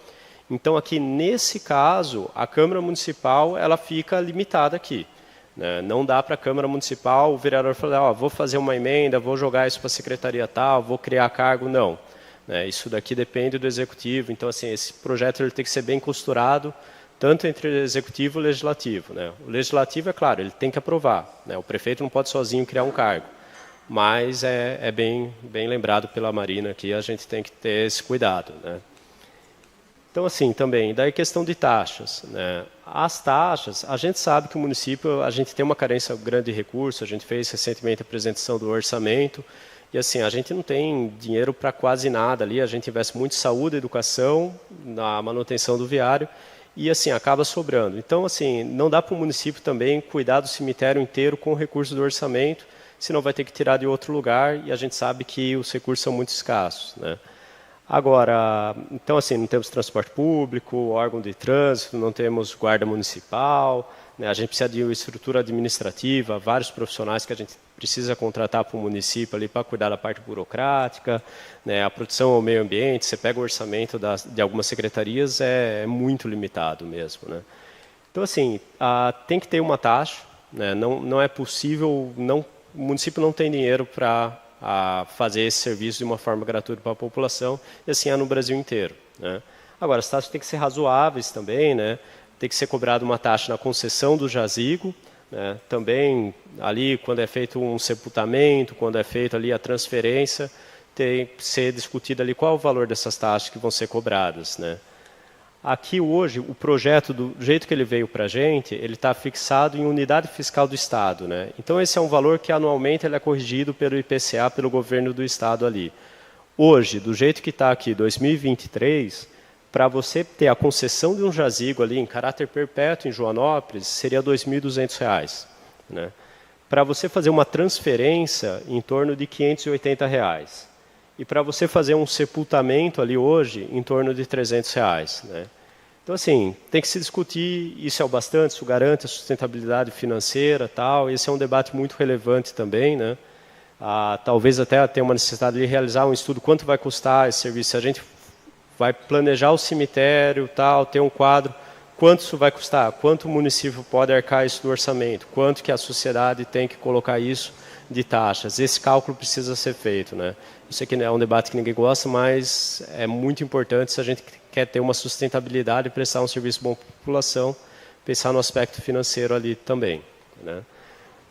Então, aqui, nesse caso, a Câmara Municipal ela fica limitada aqui, né? Não dá para a Câmara Municipal, o vereador falar, vou fazer uma emenda, vou jogar isso para a secretaria tal, vou criar cargo, não. Né? Isso daqui depende do Executivo, então, assim, esse projeto ele tem que ser bem costurado, tanto entre o Executivo e o Legislativo, né? O Legislativo, é claro, ele tem que aprovar, né? O prefeito não pode sozinho criar um cargo, mas é bem lembrado pela Marina aqui, a gente tem que ter esse cuidado, né? Então, assim, também, daí questão de taxas, né? As taxas, a gente sabe que o município, a gente tem uma carência grande de recursos, a gente fez recentemente a apresentação do orçamento, e assim, a gente não tem dinheiro para quase nada ali, a gente investe muito em saúde, educação, na manutenção do viário, e assim, acaba sobrando. Então, assim, não dá para o município também cuidar do cemitério inteiro com recursos do orçamento, senão vai ter que tirar de outro lugar, e a gente sabe que os recursos são muito escassos, né? Agora, então assim, não temos transporte público, órgão de trânsito, não temos guarda municipal, né? A gente precisa de uma estrutura administrativa, vários profissionais que a gente precisa contratar para o município ali para cuidar da parte burocrática, né? A proteção ao meio ambiente, você pega o orçamento de algumas secretarias, é muito limitado mesmo, né? Então assim, tem que ter uma taxa, né? Não é possível não o município não tem dinheiro para fazer esse serviço de uma forma gratuita para a população, e assim é no Brasil inteiro, né? Agora, as taxas têm que ser razoáveis também, né? Tem que ser cobrada uma taxa na concessão do jazigo, né? Também, ali, quando é feito um sepultamento, quando é feita ali a transferência, tem que ser discutido ali qual é o valor dessas taxas que vão ser cobradas, né? Aqui hoje, o projeto, do jeito que ele veio para a gente, ele está fixado em unidade fiscal do Estado, né? Então, esse é um valor que anualmente ele é corrigido pelo IPCA, pelo governo do Estado ali. Hoje, do jeito que está aqui, 2023, para você ter a concessão de um jazigo ali em caráter perpétuo em Joanópolis, seria R$ 2.200, né? Para você fazer uma transferência, em torno de R$ 580. E para você fazer um sepultamento ali hoje, em torno de R$ 300, né? Então, assim, tem que se discutir, isso é o bastante, isso garante a sustentabilidade financeira, tal. Esse é um debate muito relevante também, né? Talvez até tenha uma necessidade de realizar um estudo, quanto vai custar esse serviço. Se a gente vai planejar o cemitério, tal, ter um quadro, quanto isso vai custar? Quanto o município pode arcar isso do orçamento? Quanto que a sociedade tem que colocar isso de taxas? Esse cálculo precisa ser feito, né? Eu sei que é um debate que ninguém gosta, mas é muito importante se a gente quer ter uma sustentabilidade e prestar um serviço bom para a população, pensar no aspecto financeiro ali também, né?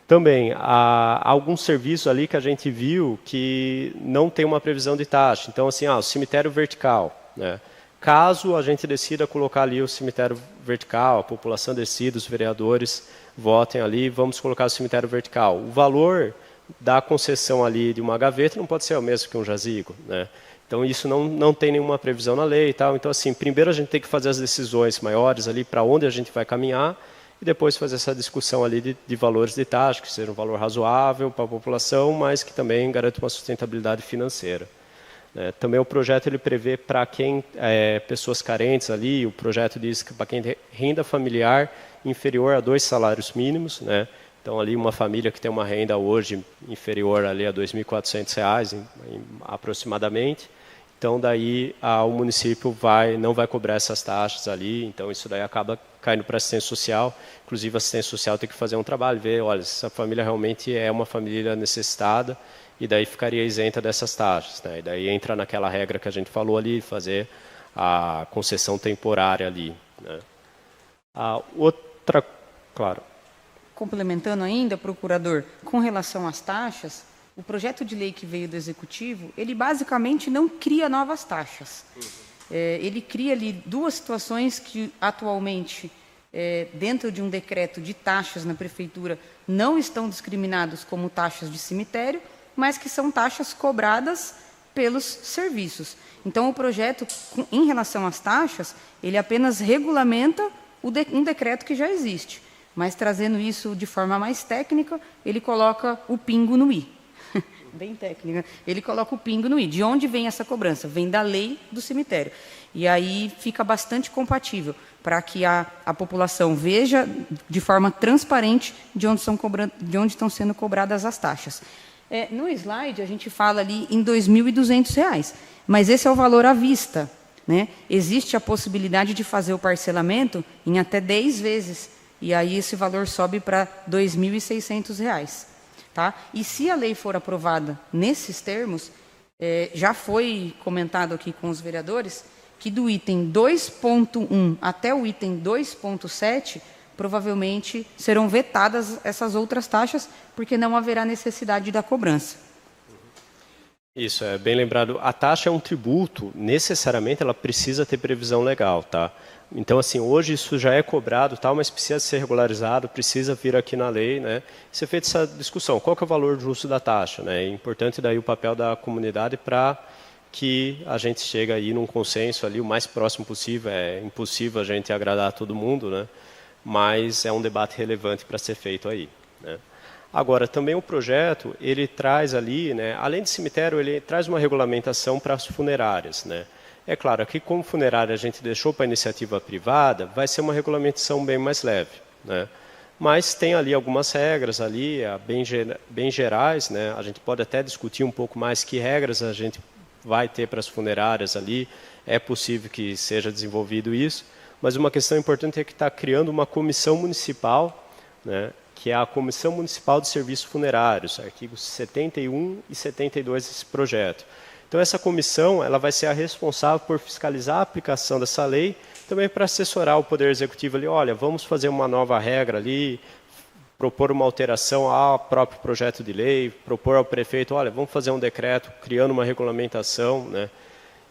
Também, há alguns serviços ali que a gente viu que não tem uma previsão de taxa. Então, assim, o cemitério vertical, né? Caso a gente decida colocar ali o cemitério vertical, a população decida, os vereadores votem ali, vamos colocar o cemitério vertical. O valor da concessão ali de uma gaveta não pode ser o mesmo que um jazigo, né? Então, isso não tem nenhuma previsão na lei e tal. Então, assim, primeiro a gente tem que fazer as decisões maiores ali para onde a gente vai caminhar e depois fazer essa discussão ali de valores de taxa, que seja um valor razoável para a população, mas que também garanta uma sustentabilidade financeira. Também o projeto ele prevê para quem pessoas carentes ali, o projeto diz que para quem tem renda familiar inferior a 2 salários mínimos, né? Então, ali uma família que tem uma renda hoje inferior ali a R$ 2.400 aproximadamente, então daí o município não vai cobrar essas taxas ali, então isso daí acaba caindo para a assistência social. Inclusive a assistência social tem que fazer um trabalho, ver, olha, se essa família realmente é uma família necessitada, e daí ficaria isenta dessas taxas, né? E daí entra naquela regra que a gente falou ali, fazer a concessão temporária ali, né? A outra, claro. Complementando ainda, procurador, com relação às taxas, o projeto de lei que veio do Executivo, ele basicamente não cria novas taxas. Ele cria ali duas situações que atualmente, dentro de um decreto de taxas na Prefeitura, não estão discriminados como taxas de cemitério, mas que são taxas cobradas pelos serviços. Então, o projeto, em relação às taxas, ele apenas regulamenta um decreto que já existe. Mas, trazendo isso de forma mais técnica, ele coloca o pingo no i. Bem técnica. Ele coloca o pingo no i. De onde vem essa cobrança? Vem da lei do cemitério. E aí fica bastante compatível para que a população veja de forma transparente de onde estão sendo cobradas as taxas. No slide, a gente fala ali em R$ 2.200, mas esse é o valor à vista, né? Existe a possibilidade de fazer o parcelamento em até 10 vezes, e aí esse valor sobe para R$ 2.600. Tá? E se a lei for aprovada nesses termos, já foi comentado aqui com os vereadores, que do item 2.1 até o item 2.7, provavelmente serão vetadas essas outras taxas, porque não haverá necessidade da cobrança. Isso, é bem lembrado. A taxa é um tributo, necessariamente ela precisa ter previsão legal, tá? Então, assim, hoje isso já é cobrado, tal, mas precisa ser regularizado, precisa vir aqui na lei, né? Ser feita essa discussão, qual que é o valor justo da taxa, né? É importante daí o papel da comunidade para que a gente chegue aí num consenso ali o mais próximo possível. É impossível a gente agradar a todo mundo, né? Mas é um debate relevante para ser feito aí, né? Agora, também o projeto, ele traz ali, né, além de cemitério, ele traz uma regulamentação para as funerárias, né? É claro, aqui como funerária a gente deixou para a iniciativa privada, vai ser uma regulamentação bem mais leve, né? Mas tem ali algumas regras ali, bem gerais, né? A gente pode até discutir um pouco mais que regras a gente vai ter para as funerárias ali, é possível que seja desenvolvido isso, mas uma questão importante é que está criando uma comissão municipal, né, que é a Comissão Municipal de Serviços Funerários, artigos 71 e 72 desse projeto. Então, essa comissão ela vai ser a responsável por fiscalizar a aplicação dessa lei, também para assessorar o Poder Executivo ali, olha, vamos fazer uma nova regra ali, propor uma alteração ao próprio projeto de lei, propor ao prefeito, olha, vamos fazer um decreto criando uma regulamentação, né?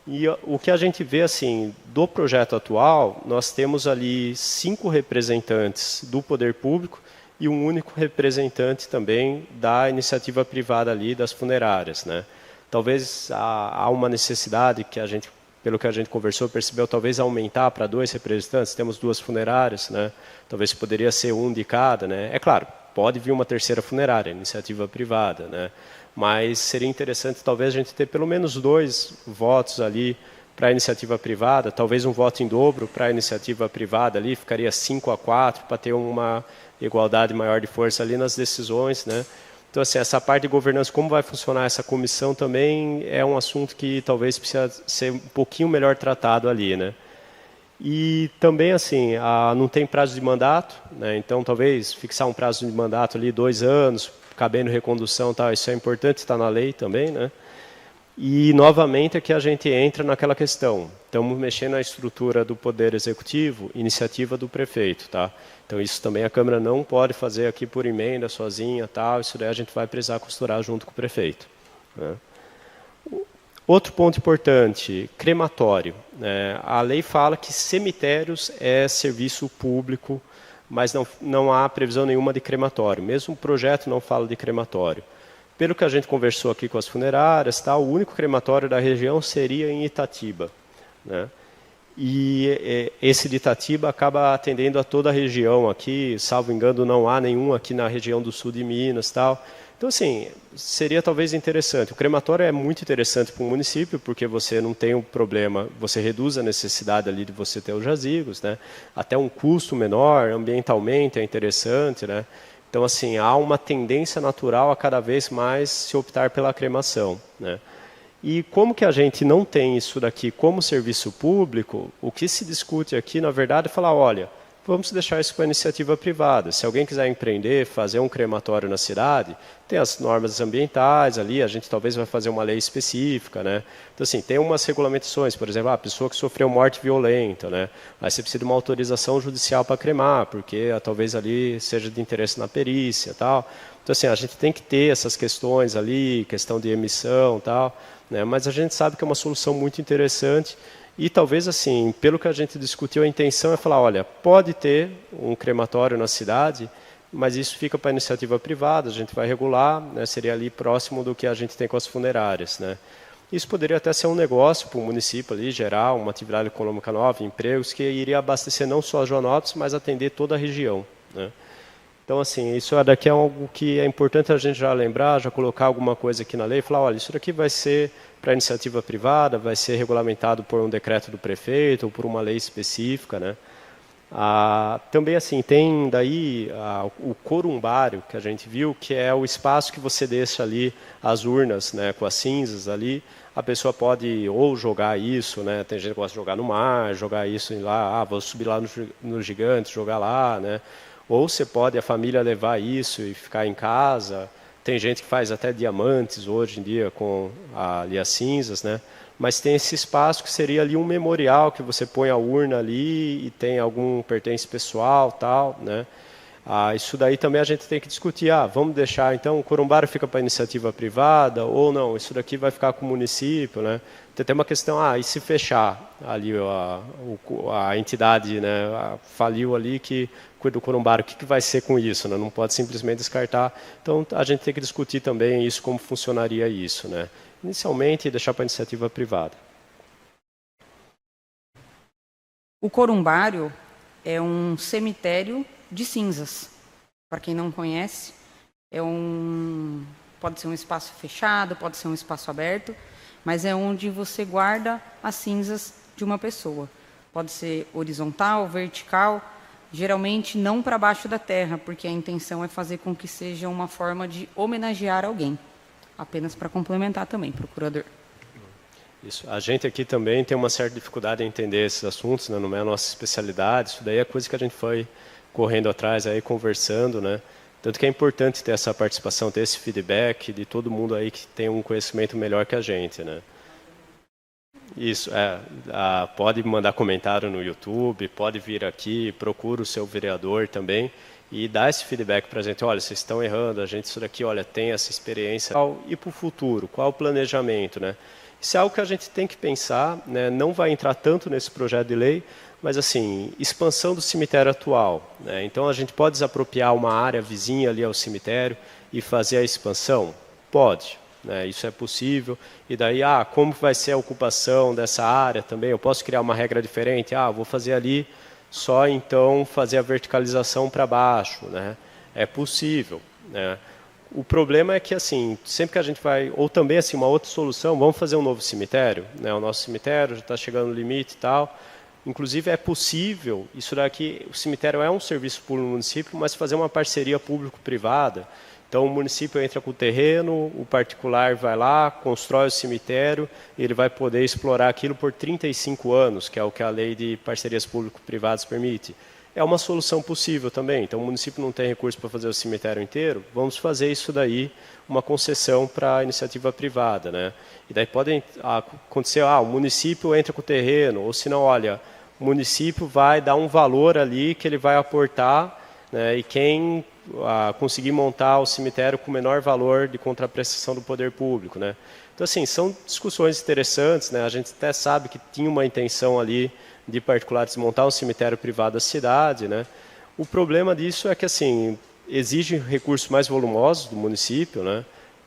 E o que a gente vê, assim, do projeto atual, nós temos ali 5 representantes do poder público e um único representante também da iniciativa privada ali, das funerárias, né? Talvez há uma necessidade que a gente, pelo que a gente conversou, percebeu, talvez aumentar para 2 representantes, temos 2 funerárias, né? Talvez poderia ser um de cada, né? É claro, pode vir uma terceira funerária, iniciativa privada, né? Mas seria interessante talvez a gente ter pelo menos 2 votos ali para a iniciativa privada, talvez um voto em dobro para a iniciativa privada ali, ficaria 5-4 para ter uma igualdade maior de força ali nas decisões, né? Então, assim, essa parte de governança, como vai funcionar essa comissão também é um assunto que talvez precisa ser um pouquinho melhor tratado ali, né? E também, assim, não tem prazo de mandato, né? Então, talvez fixar um prazo de mandato ali 2 anos, cabendo recondução, tal, isso é importante, está na lei também, né? E, novamente, aqui a gente entra naquela questão. Estamos mexendo na estrutura do Poder Executivo, iniciativa do prefeito, tá? Então, isso também a Câmara não pode fazer aqui por emenda, sozinha, tal. Isso daí a gente vai precisar costurar junto com o prefeito, né? Outro ponto importante, crematório. A lei fala que cemitérios é serviço público, mas não há previsão nenhuma de crematório. Mesmo o projeto não fala de crematório. Pelo que a gente conversou aqui com as funerárias, tá, o único crematório da região seria em Itatiba, né? E esse de Itatiba acaba atendendo a toda a região aqui, salvo engano, não há nenhum aqui na região do sul de Minas, tal. Então, assim, seria talvez interessante. O crematório é muito interessante para o município, porque você não tem um problema, você reduz a necessidade ali de você ter os jazigos, né? Até um custo menor, ambientalmente é interessante, né? Então, assim, há uma tendência natural a cada vez mais se optar pela cremação, né? E como que a gente não tem isso daqui como serviço público, o que se discute aqui, na verdade, é falar, olha, vamos deixar isso para a iniciativa privada. Se alguém quiser empreender, fazer um crematório na cidade, tem as normas ambientais ali, a gente talvez vai fazer uma lei específica, né? Então, assim, tem umas regulamentações, por exemplo, a pessoa que sofreu morte violenta, né? Aí você precisa de uma autorização judicial para cremar, porque talvez ali seja de interesse na perícia, tal. Então, assim, a gente tem que ter essas questões ali, questão de emissão, tal, né? Mas a gente sabe que é uma solução muito interessante. E talvez, assim, pelo que a gente discutiu, a intenção é falar, olha, pode ter um crematório na cidade, mas isso fica para a iniciativa privada, a gente vai regular, né, seria ali próximo do que a gente tem com as funerárias, né? Isso poderia até ser um negócio para o município ali, gerar uma atividade econômica nova, empregos, que iria abastecer não só a Joanópolis, mas atender toda a região, né? Então, assim, isso daqui é algo que é importante a gente já lembrar, já colocar alguma coisa aqui na lei, falar, olha, isso daqui vai ser para iniciativa privada, vai ser regulamentado por um decreto do prefeito ou por uma lei específica, né? Também, assim, tem daí o corumbário que a gente viu, que é o espaço que você deixa ali as urnas, né, com as cinzas ali. A pessoa pode ou jogar isso, né? Tem gente que gosta de jogar no mar, jogar isso lá, vou subir lá no gigante, jogar lá, né? Ou você pode, a família, levar isso e ficar em casa. Tem gente que faz até diamantes hoje em dia com ali as cinzas, né? Mas tem esse espaço que seria ali um memorial, que você põe a urna ali e tem algum pertence pessoal, tal, né? Isso daí também a gente tem que discutir. Vamos deixar, então, o corumbário fica para iniciativa privada ou não? Isso daqui vai ficar com o município, né? Tem uma questão, e se fechar ali a entidade, né, faliu ali que cuida do corumbário, o que vai ser com isso, né? Não pode simplesmente descartar. Então, a gente tem que discutir também isso, como funcionaria isso, né? Inicialmente, deixar para a iniciativa privada. O corumbário é um cemitério de cinzas. Para quem não conhece, pode ser um espaço fechado, pode ser um espaço aberto, mas é onde você guarda as cinzas de uma pessoa. Pode ser horizontal, vertical, geralmente não para baixo da terra, porque a intenção é fazer com que seja uma forma de homenagear alguém. Apenas para complementar também, procurador. Isso. A gente aqui também tem uma certa dificuldade em entender esses assuntos, né? Não é a nossa especialidade, isso daí é coisa que a gente foi correndo atrás, aí conversando, né? Tanto que é importante ter essa participação, ter esse feedback de todo mundo aí que tem um conhecimento melhor que a gente, né? Isso, pode mandar comentário no YouTube, pode vir aqui, procura o seu vereador também e dá esse feedback para a gente. Olha, vocês estão errando, a gente isso daqui, olha, tem essa experiência. E para o futuro, qual o planejamento, né? Isso é algo que a gente tem que pensar, né? Não vai entrar tanto nesse projeto de lei, mas assim, expansão do cemitério atual, né? Então a gente pode desapropriar uma área vizinha ali ao cemitério e fazer a expansão? Pode, né? Isso é possível. E daí, como vai ser a ocupação dessa área também? Eu posso criar uma regra diferente? Vou fazer ali só então fazer a verticalização para baixo, né? É possível, né? O problema é que, assim, sempre que a gente vai... Ou também, assim, uma outra solução, vamos fazer um novo cemitério, né? O nosso cemitério já está chegando no limite e tal. Inclusive, é possível, isso daqui, o cemitério é um serviço público no município, mas fazer uma parceria público-privada. Então, o município entra com o terreno, o particular vai lá, constrói o cemitério, e ele vai poder explorar aquilo por 35 anos, que é o que a lei de parcerias público-privadas permite. É uma solução possível também. Então, o município não tem recurso para fazer o cemitério inteiro, vamos fazer isso daí, uma concessão para a iniciativa privada, né? E daí pode acontecer, o município entra com o terreno, ou se não, olha, o município vai dar um valor ali que ele vai aportar, né? E quem conseguir montar o cemitério com o menor valor de contraprestação do poder público, né? Então, assim, são discussões interessantes, né? A gente até sabe que tinha uma intenção ali de particulares montar um cemitério privado da cidade, né? O problema disso é que, assim, exige recursos mais volumosos do município, né,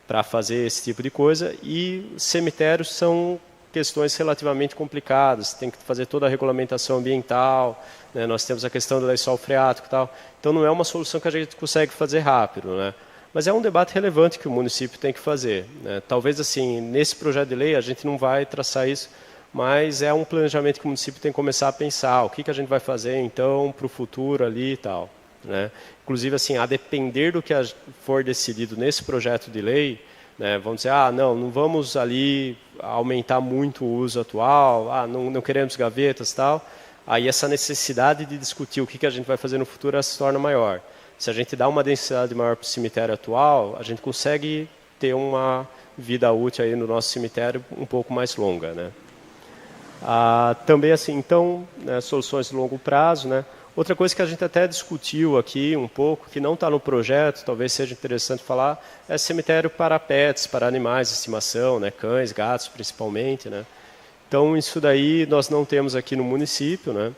para fazer esse tipo de coisa, e cemitérios são questões relativamente complicadas, tem que fazer toda a regulamentação ambiental, né, nós temos a questão do lençol freático e tal, então não é uma solução que a gente consegue fazer rápido, né? Mas é um debate relevante que o município tem que fazer, né? Talvez, assim, nesse projeto de lei a gente não vai traçar isso, mas é um planejamento que o município tem que começar a pensar, o que a gente vai fazer, então, para o futuro ali e tal, né? Inclusive, assim, a depender do que for decidido nesse projeto de lei, né, vamos dizer, não vamos ali aumentar muito o uso atual, não queremos gavetas e tal, aí essa necessidade de discutir o que a gente vai fazer no futuro se torna maior. Se a gente dá uma densidade maior para o cemitério atual, a gente consegue ter uma vida útil aí no nosso cemitério um pouco mais longa, né? Também, assim, então, né, soluções de longo prazo, né? Outra coisa que a gente até discutiu aqui um pouco, que não está no projeto, talvez seja interessante falar, é cemitério para pets, para animais de estimação, né, cães, gatos principalmente, né? Então, isso daí nós não temos aqui no município, né?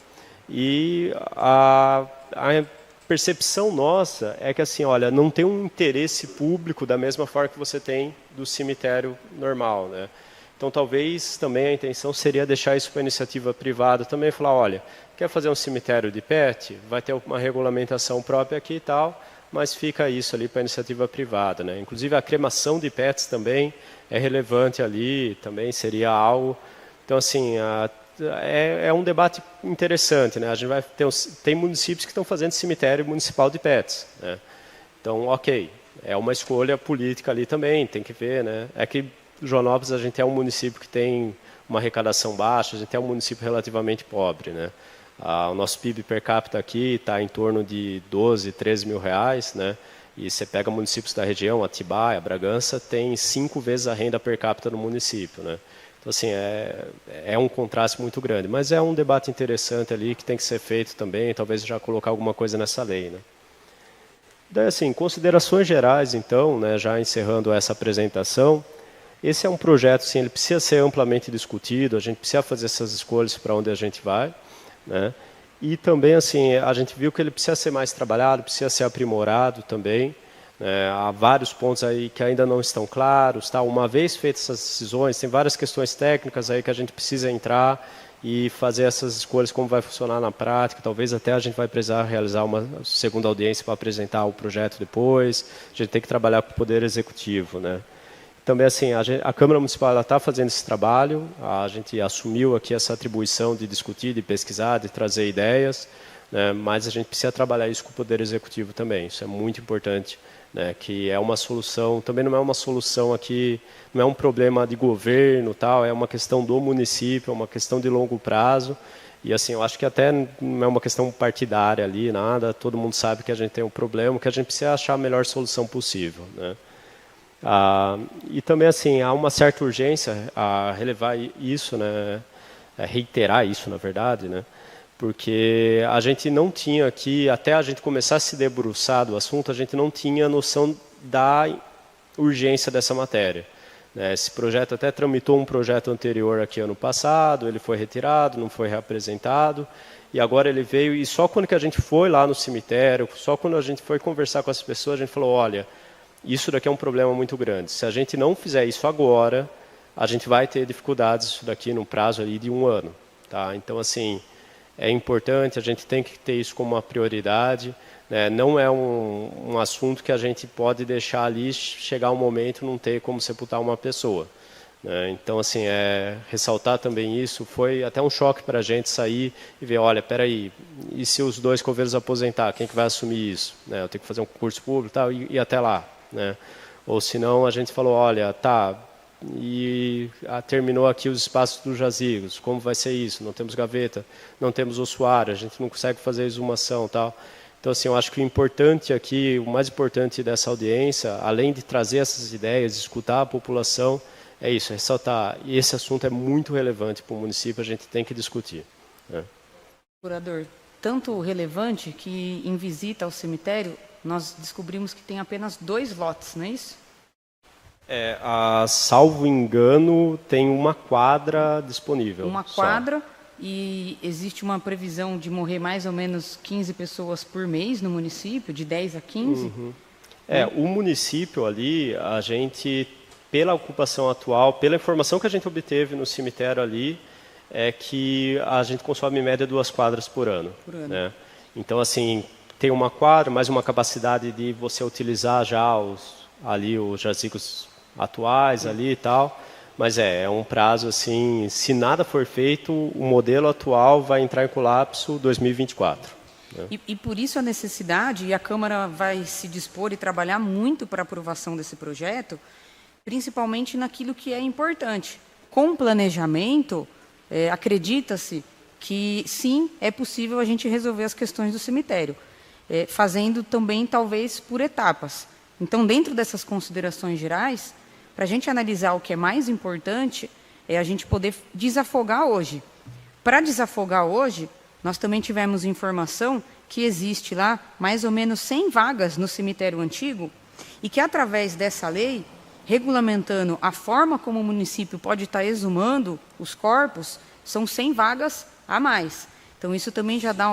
E a percepção nossa é que, assim, olha, não tem um interesse público da mesma forma que você tem do cemitério normal, né? Então, talvez também a intenção seria deixar isso para a iniciativa privada também, falar, olha, quer fazer um cemitério de pet? Vai ter uma regulamentação própria aqui e tal, mas fica isso ali para a iniciativa privada, né? Inclusive, a cremação de pets também é relevante ali, também seria algo. Então, assim, é um debate interessante, né? A gente vai ter tem municípios que estão fazendo cemitério municipal de pets, né? Então, ok, é uma escolha política ali também, tem que ver, né? É que Joanópolis, a gente é um município que tem uma arrecadação baixa, a gente é um município relativamente pobre, né? O nosso PIB per capita aqui está em torno de 12, 13 mil reais, né? E você pega municípios da região, Atibaia, Bragança, tem 5 vezes a renda per capita no município, né? Então, assim, é um contraste muito grande, mas é um debate interessante ali que tem que ser feito também, talvez já colocar alguma coisa nessa lei, né? Daí, assim, considerações gerais, então, né, já encerrando essa apresentação. Esse é um projeto, sim, ele precisa ser amplamente discutido, a gente precisa fazer essas escolhas para onde a gente vai, né? E também, assim, a gente viu que ele precisa ser mais trabalhado, precisa ser aprimorado também, né? Há vários pontos aí que ainda não estão claros, tá? Uma vez feitas essas decisões, tem várias questões técnicas aí que a gente precisa entrar e fazer essas escolhas, como vai funcionar na prática, talvez até a gente vai precisar realizar uma segunda audiência para apresentar o projeto depois, a gente tem que trabalhar com o Poder Executivo, né? Também, assim, a Câmara Municipal está fazendo esse trabalho, a gente assumiu aqui essa atribuição de discutir, de pesquisar, de trazer ideias, né, mas a gente precisa trabalhar isso com o Poder Executivo também, isso é muito importante, né, que é uma solução, também não é uma solução aqui, não é um problema de governo, tal, é uma questão do município, é uma questão de longo prazo, E assim, eu acho que até não é uma questão partidária ali, nada, todo mundo sabe que a gente tem um problema, que a gente precisa achar a melhor solução possível, né? E também, assim, há uma certa urgência a relevar isso, né? A reiterar isso, na verdade, né? Porque a gente não tinha aqui, até a gente começar a se debruçar do assunto, a gente não tinha noção da urgência dessa matéria. Esse projeto até tramitou um projeto anterior aqui ano passado, ele foi retirado, não foi reapresentado, e agora ele veio, e só quando que a gente foi lá no cemitério, só quando a gente foi conversar com as pessoas, a gente falou, olha, isso daqui é um problema muito grande. Se a gente não fizer isso agora, a gente vai ter dificuldades isso daqui num prazo ali de 1 ano. Tá? Então, assim, é importante, a gente tem que ter isso como uma prioridade, né? Não é um assunto que a gente pode deixar ali, chegar um momento não ter como sepultar uma pessoa. Né? Então, assim, ressaltar também isso, foi até um choque para a gente sair e ver, olha, peraí, e se os 2 coveiros aposentar, quem que vai assumir isso? Né? Eu tenho que fazer um concurso público e tal, e até lá. Né? Ou senão a gente falou, olha, tá, terminou aqui os espaços dos jazigos, como vai ser isso? Não temos gaveta, não temos ossuário, a gente não consegue fazer exumação, tal. Então, assim, eu acho que o importante aqui, o mais importante dessa audiência, além de trazer essas ideias, escutar a população, é isso, ressaltar. E esse assunto é muito relevante para o município, a gente tem que discutir. Né? Procurador, tanto relevante que em visita ao cemitério, nós descobrimos que tem apenas 2 lotes, não é isso? Salvo engano, tem uma quadra disponível. Uma quadra, e existe uma previsão de morrer mais ou menos 15 pessoas por mês no município, de 10 a 15? Uhum. O município ali, a gente, pela ocupação atual, pela informação que a gente obteve no cemitério ali, é que a gente consome em média 2 quadras por ano. Né? Então, assim, tem uma quadra, mais uma capacidade de você utilizar já os jazigos atuais ali e tal, mas é um prazo assim, se nada for feito, o modelo atual vai entrar em colapso 2024. Né? E por isso a necessidade, e a Câmara vai se dispor e trabalhar muito para a aprovação desse projeto, principalmente naquilo que é importante. Com planejamento, acredita-se que sim, é possível a gente resolver as questões do cemitério, fazendo também talvez por etapas. Então, dentro dessas considerações gerais, para a gente analisar o que é mais importante, é a gente poder desafogar hoje. Para desafogar hoje, nós também tivemos informação que existe lá mais ou menos 100 vagas no cemitério antigo e que, através dessa lei, regulamentando a forma como o município pode estar exumando os corpos, são 100 vagas a mais. Então, isso também já dá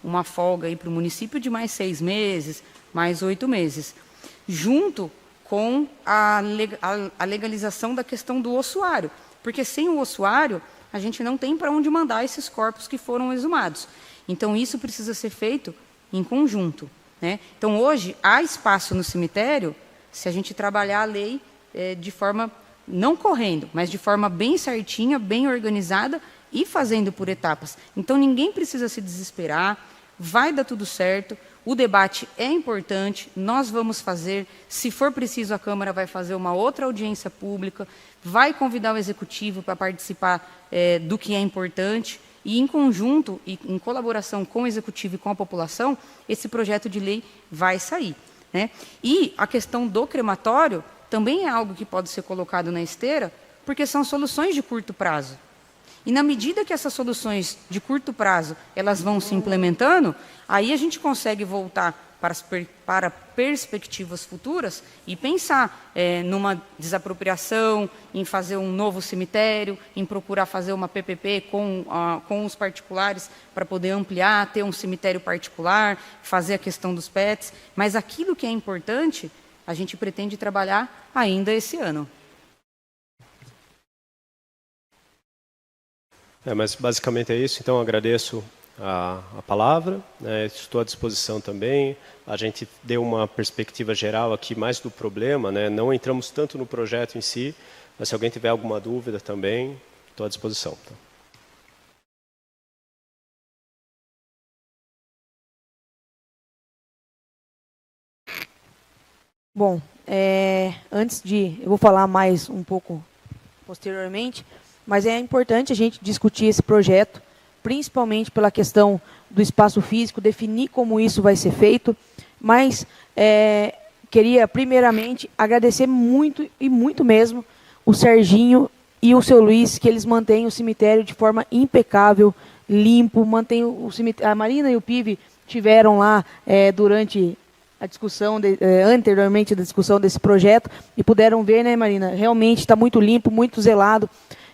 uma folga para o município de mais 6 meses, mais 8 meses. Junto com a legalização da questão do ossuário, porque sem o ossuário a gente não tem para onde mandar esses corpos que foram exumados. Então isso precisa ser feito em conjunto. Né? Então hoje há espaço no cemitério, se a gente trabalhar a lei de forma, não correndo, mas de forma bem certinha, bem organizada e fazendo por etapas. Então ninguém precisa se desesperar, vai dar tudo certo. O debate é importante, nós vamos fazer, se for preciso a Câmara vai fazer uma outra audiência pública, vai convidar o Executivo para participar do que é importante e em conjunto e em colaboração com o Executivo e com a população, esse projeto de lei vai sair. Né? E a questão do crematório também é algo que pode ser colocado na esteira, porque são soluções de curto prazo. E na medida que essas soluções de curto prazo elas vão se implementando, aí a gente consegue voltar para perspectivas futuras e pensar numa desapropriação, em fazer um novo cemitério, em procurar fazer uma PPP com os particulares para poder ampliar, ter um cemitério particular, fazer a questão dos PETs. Mas aquilo que é importante, a gente pretende trabalhar ainda esse ano. Mas basicamente é isso, então agradeço a palavra, né? Estou à disposição também, a gente deu uma perspectiva geral aqui mais do problema, né? Não entramos tanto no projeto em si, mas se alguém tiver alguma dúvida também, estou à disposição. Tá? Bom, eu vou falar mais um pouco posteriormente, mas é importante a gente discutir esse projeto, principalmente pela questão do espaço físico, definir como isso vai ser feito, mas queria, primeiramente, agradecer muito, e muito mesmo, o Serginho e o seu Luiz, que eles mantêm o cemitério de forma impecável, limpo, mantém o cemitério. A Marina e o Pive tiveram lá durante a discussão, anteriormente da discussão desse projeto, e puderam ver, né, Marina? Realmente está muito limpo, muito zelado.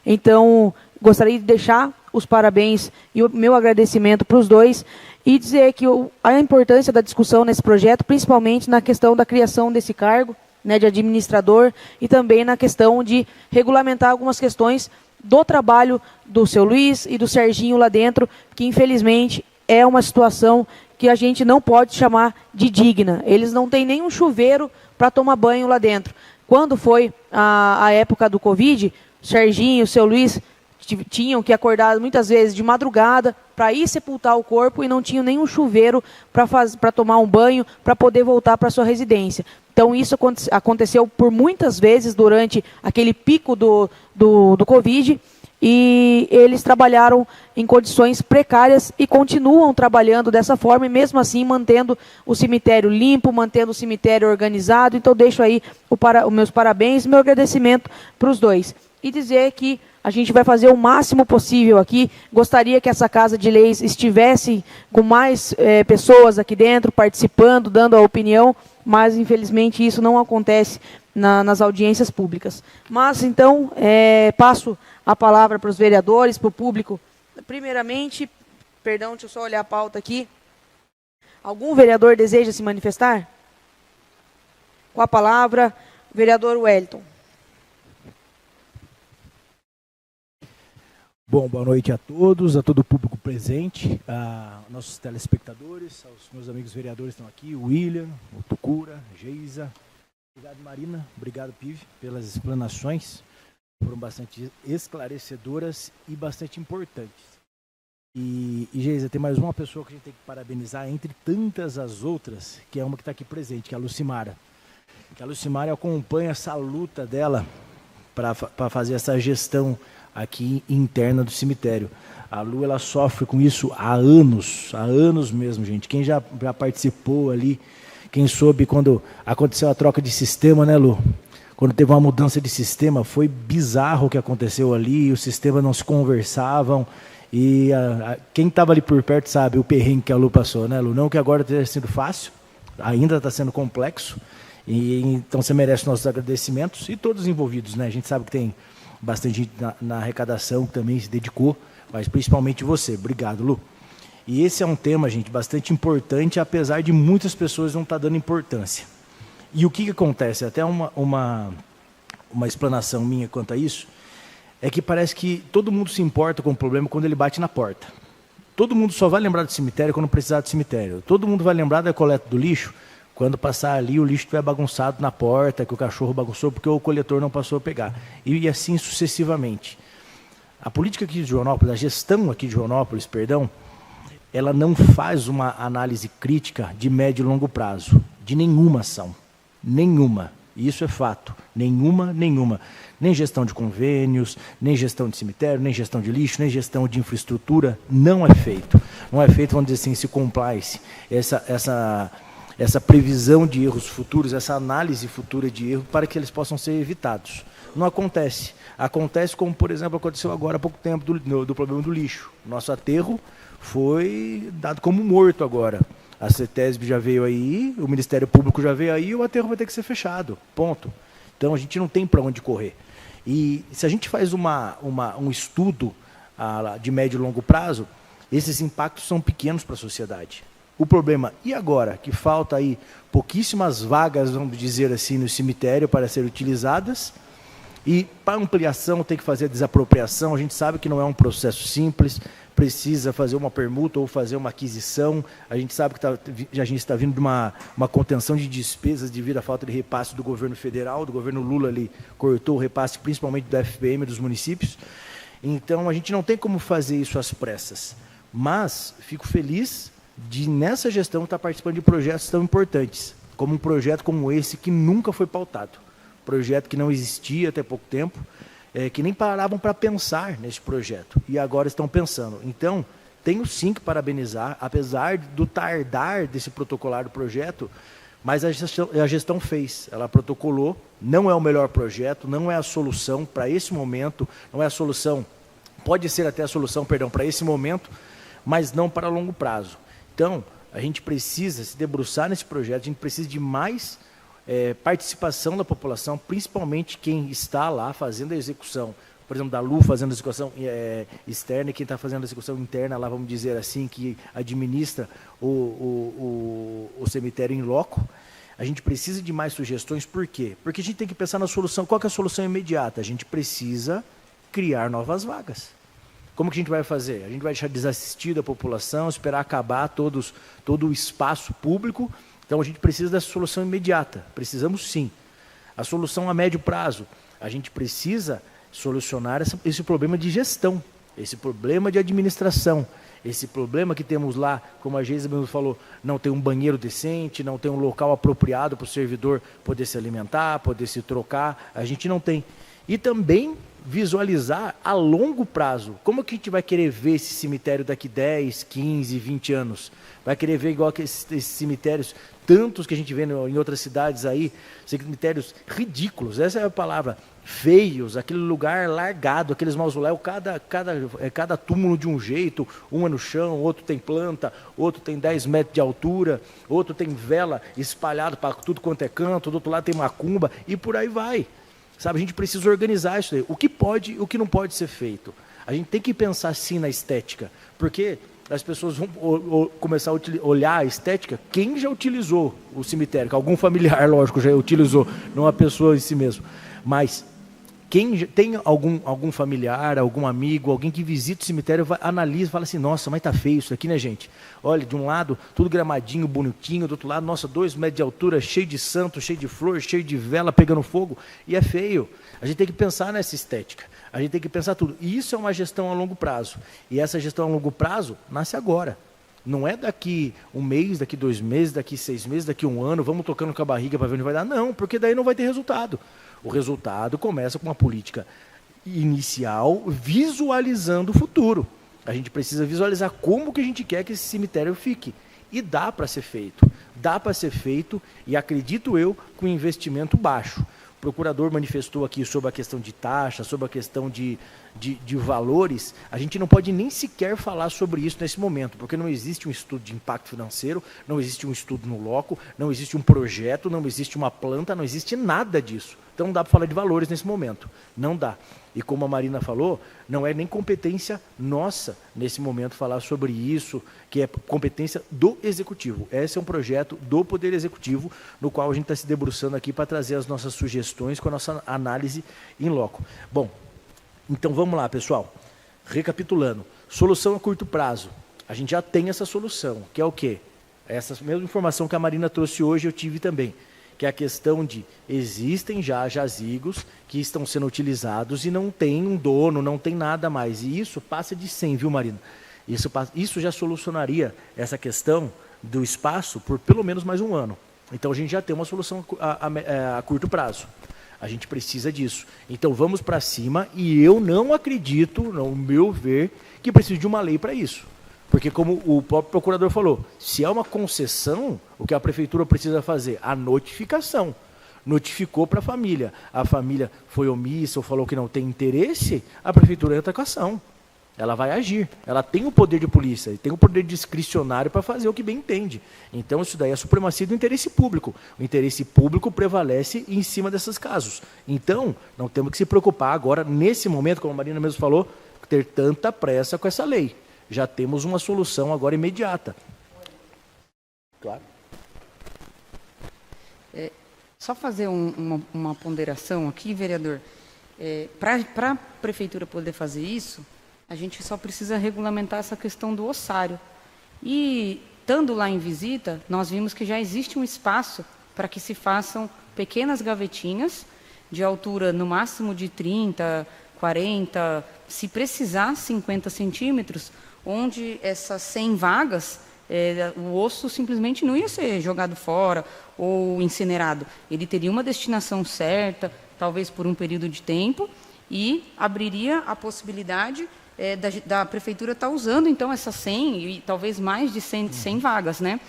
Então, gostaria de deixar os parabéns e o meu agradecimento para os dois, e dizer que a importância da discussão nesse projeto, principalmente na questão da criação desse cargo, né, de administrador, e também na questão de regulamentar algumas questões do trabalho do seu Luiz e do Serginho lá dentro, que infelizmente é uma situação que a gente não pode chamar de digna. Eles não têm nenhum chuveiro para tomar banho lá dentro. Quando foi a época do Covid, o Serginho e o seu Luiz tinham que acordar muitas vezes de madrugada para ir sepultar o corpo e não tinham nenhum chuveiro para tomar um banho, para poder voltar para sua residência. Então, isso aconteceu por muitas vezes durante aquele pico do Covid, e eles trabalharam em condições precárias e continuam trabalhando dessa forma, e mesmo assim mantendo o cemitério limpo, mantendo o cemitério organizado. Então, deixo aí os meus parabéns, meu agradecimento para os dois. E dizer que a gente vai fazer o máximo possível aqui. Gostaria que essa Casa de Leis estivesse com mais pessoas aqui dentro, participando, dando a opinião, mas, infelizmente, isso não acontece nas audiências públicas. Mas, então, passo a palavra para os vereadores, para o público. Primeiramente, perdão, deixa eu só olhar a pauta aqui. Algum vereador deseja se manifestar? Com a palavra, o vereador Wellington. Bom, boa noite a todos, a todo o público presente, a nossos telespectadores, aos meus amigos vereadores que estão aqui, o William, o Tucura, a Geisa. Obrigado, Marina. Obrigado, Pive, pelas explanações. Foram bastante esclarecedoras e bastante importantes. E Geisa, tem mais uma pessoa que a gente tem que parabenizar, entre tantas as outras, que é uma que está aqui presente, que é a Lucimara. A Lucimara acompanha essa luta dela para fazer essa gestão aqui interna do cemitério. A Lu, ela sofre com isso há anos mesmo, gente. Quem já participou ali, quem soube quando aconteceu a troca de sistema, né, Lu? Quando teve uma mudança de sistema, foi bizarro o que aconteceu ali, os sistemas não se conversavam, e quem estava ali por perto sabe o perrengue que a Lu passou, né, Lu? Não que agora tenha sido fácil, ainda está sendo complexo, e então você merece nossos agradecimentos, e todos os envolvidos, né? A gente sabe que tem bastante gente na arrecadação que também se dedicou, mas principalmente você. Obrigado, Lu. E esse é um tema, gente, bastante importante, apesar de muitas pessoas não estar dando importância. E o que acontece? Até uma explanação minha quanto a isso, é que parece que todo mundo se importa com o problema quando ele bate na porta. Todo mundo só vai lembrar do cemitério quando precisar do cemitério. Todo mundo vai lembrar da coleta do lixo quando passar ali, o lixo estiver bagunçado na porta, que o cachorro bagunçou porque o coletor não passou a pegar. E assim sucessivamente. A política aqui de Joanópolis, a gestão aqui de Joanópolis, perdão, ela não faz uma análise crítica de médio e longo prazo, de nenhuma ação. Nenhuma. Isso é fato. Nenhuma. Nem gestão de convênios, nem gestão de cemitério, nem gestão de lixo, nem gestão de infraestrutura. Não é feito. Não é feito, vamos dizer assim, esse compliance, essa previsão de erros futuros, essa análise futura de erro para que eles possam ser evitados. Não acontece. Acontece como, por exemplo, aconteceu agora há pouco tempo do problema do lixo. Nosso aterro foi dado como morto agora. A CETESB já veio aí, o Ministério Público já veio aí, e o aterro vai ter que ser fechado. Ponto. Então a gente não tem para onde correr. E se a gente faz um estudo de médio e longo prazo, esses impactos são pequenos para a sociedade. O problema, e agora, que falta aí pouquíssimas vagas, vamos dizer assim, no cemitério para serem utilizadas, e para ampliação tem que fazer a desapropriação, a gente sabe que não é um processo simples, precisa fazer uma permuta ou fazer uma aquisição, a gente sabe que a gente está vindo de uma contenção de despesas devido à falta de repasse do governo federal, do governo Lula ali cortou o repasse principalmente do FPM dos municípios, então a gente não tem como fazer isso às pressas, mas fico feliz de nessa gestão estar participando de projetos tão importantes, como um projeto como esse que nunca foi pautado, projeto que não existia até pouco tempo, que nem paravam para pensar nesse projeto, e agora estão pensando. Então, tenho sim que parabenizar, apesar do tardar desse protocolar do projeto, mas a gestão fez, ela protocolou, não é o melhor projeto, não é a solução para esse momento, não é a solução, pode ser até a solução, perdão, para esse momento, mas não para longo prazo. Então, a gente precisa se debruçar nesse projeto, a gente precisa de mais participação da população, principalmente quem está lá fazendo a execução, por exemplo, da Lu fazendo a execução externa e quem está fazendo a execução interna, lá vamos dizer assim, que administra o cemitério em loco. A gente precisa de mais sugestões, por quê? Porque a gente tem que pensar na solução, qual que é a solução imediata? A gente precisa criar novas vagas. Como que a gente vai fazer? A gente vai deixar desassistida a população, esperar acabar todo o espaço público. Então, a gente precisa dessa solução imediata. Precisamos sim. A solução a médio prazo. A gente precisa solucionar esse problema de gestão, esse problema de administração, esse problema que temos lá, como a Geisa mesmo falou, não tem um banheiro decente, não tem um local apropriado para o servidor poder se alimentar, poder se trocar. A gente não tem. E também visualizar a longo prazo. Como que a gente vai querer ver esse cemitério daqui 10, 15, 20 anos? Vai querer ver igual que esses cemitérios, tantos que a gente vê em outras cidades aí, cemitérios ridículos, essa é a palavra, feios, aquele lugar largado, aqueles mausoléus, cada túmulo de um jeito, um é no chão, outro tem planta, outro tem 10 metros de altura, outro tem vela espalhado para tudo quanto é canto, do outro lado tem macumba, e por aí vai. Sabe, a gente precisa organizar isso aí. O que pode e o que não pode ser feito. A gente tem que pensar sim na estética, porque as pessoas vão começar a olhar a estética. Quem já utilizou o cemitério? Algum familiar, lógico, já utilizou, não a pessoa em si mesmo. Mas quem tem algum familiar, algum amigo, alguém que visita o cemitério, analisa e fala assim, nossa, mas tá feio isso aqui, né, gente? Olha, de um lado, tudo gramadinho, bonitinho, do outro lado, nossa, 2 metros de altura, cheio de santo, cheio de flor, cheio de vela pegando fogo, e é feio. A gente tem que pensar nessa estética, a gente tem que pensar tudo. E isso é uma gestão a longo prazo. E essa gestão a longo prazo nasce agora. Não é daqui 1 mês, daqui 2 meses, daqui 6 meses, daqui 1 ano, vamos tocando com a barriga para ver onde vai dar. Não, porque daí não vai ter resultado. O resultado começa com uma política inicial, visualizando o futuro. A gente precisa visualizar como que a gente quer que esse cemitério fique. E dá para ser feito. Dá para ser feito, e acredito eu, com investimento baixo. O procurador manifestou aqui sobre a questão de taxa, sobre a questão de valores. A gente não pode nem sequer falar sobre isso nesse momento, porque não existe um estudo de impacto financeiro, não existe um estudo no loco, não existe um projeto, não existe uma planta, não existe nada disso. Então não dá para falar de valores nesse momento, não dá. E como a Marina falou, não é nem competência nossa nesse momento falar sobre isso, que é competência do Executivo. Esse é um projeto do Poder Executivo, no qual a gente está se debruçando aqui para trazer as nossas sugestões com a nossa análise em loco. Bom, então vamos lá, pessoal. Recapitulando, solução a curto prazo. A gente já tem essa solução, que é o quê? Essa mesma informação que a Marina trouxe hoje eu tive também, que é a questão de existem já jazigos que estão sendo utilizados e não tem um dono, não tem nada mais. E isso passa de 100, viu, Marina? Isso já solucionaria essa questão do espaço por pelo menos mais 1 ano. Então a gente já tem uma solução a curto prazo. A gente precisa disso. Então vamos para cima, e eu não acredito, no meu ver, que precisa de uma lei para isso. Porque como o próprio procurador falou, se é uma concessão, o que a prefeitura precisa fazer? A notificação. Notificou para a família foi omissa ou falou que não tem interesse, a prefeitura entra com ação. Ela vai agir, ela tem o poder de polícia, tem o poder discricionário para fazer o que bem entende. Então isso daí é a supremacia do interesse público. O interesse público prevalece em cima desses casos. Então, não temos que se preocupar agora, nesse momento, como a Marina mesmo falou, ter tanta pressa com essa lei. Já temos uma solução agora imediata. Claro. Só fazer uma ponderação aqui, vereador. Para a prefeitura poder fazer isso, a gente só precisa regulamentar essa questão do ossário. E, estando lá em visita, nós vimos que já existe um espaço para que se façam pequenas gavetinhas, de altura no máximo de 30, 40, se precisar, 50 centímetros, onde essas 100 vagas, o osso simplesmente não ia ser jogado fora ou incinerado. Ele teria uma destinação certa, talvez por um período de tempo, e abriria a possibilidade da prefeitura estar usando, então, essas 100 e talvez mais de 100 vagas, né?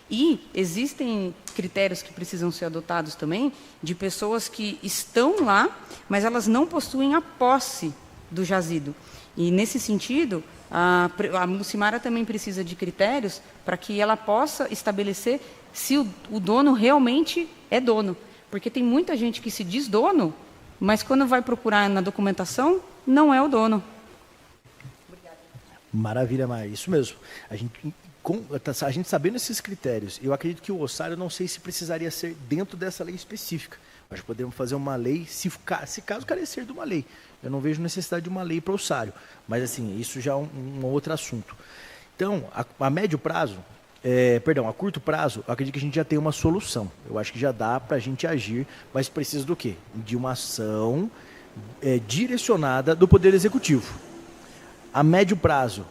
E existem critérios que precisam ser adotados também de pessoas que estão lá, mas elas não possuem a posse do jazido. E, nesse sentido, a Lucimara também precisa de critérios para que ela possa estabelecer se o dono realmente é dono. Porque tem muita gente que se diz dono, mas quando vai procurar na documentação, não é o dono. Maravilha, Maria. Isso mesmo. A gente sabendo esses critérios, eu acredito que o ossário, não sei se precisaria ser dentro dessa lei específica. Acho que podemos fazer uma lei, se caso carecer de uma lei. Eu não vejo necessidade de uma lei para o ossário. Mas, assim, isso já é um outro assunto. Então, a médio prazo, a curto prazo, eu acredito que a gente já tem uma solução. Eu acho que já dá para a gente agir, mas precisa do quê? De uma ação direcionada do Poder Executivo. A médio prazo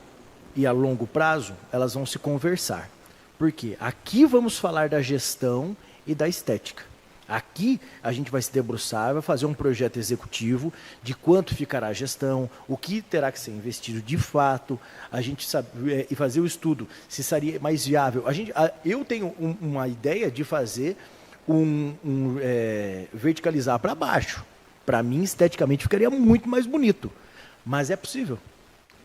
e a longo prazo, elas vão se conversar. Por quê? Aqui vamos falar da gestão e da estética. Aqui a gente vai se debruçar, vai fazer um projeto executivo de quanto ficará a gestão, o que terá que ser investido de fato, a gente sabe, e fazer o estudo, se seria mais viável. Eu tenho uma ideia de fazer verticalizar para baixo. Para mim, esteticamente, ficaria muito mais bonito. Mas é possível.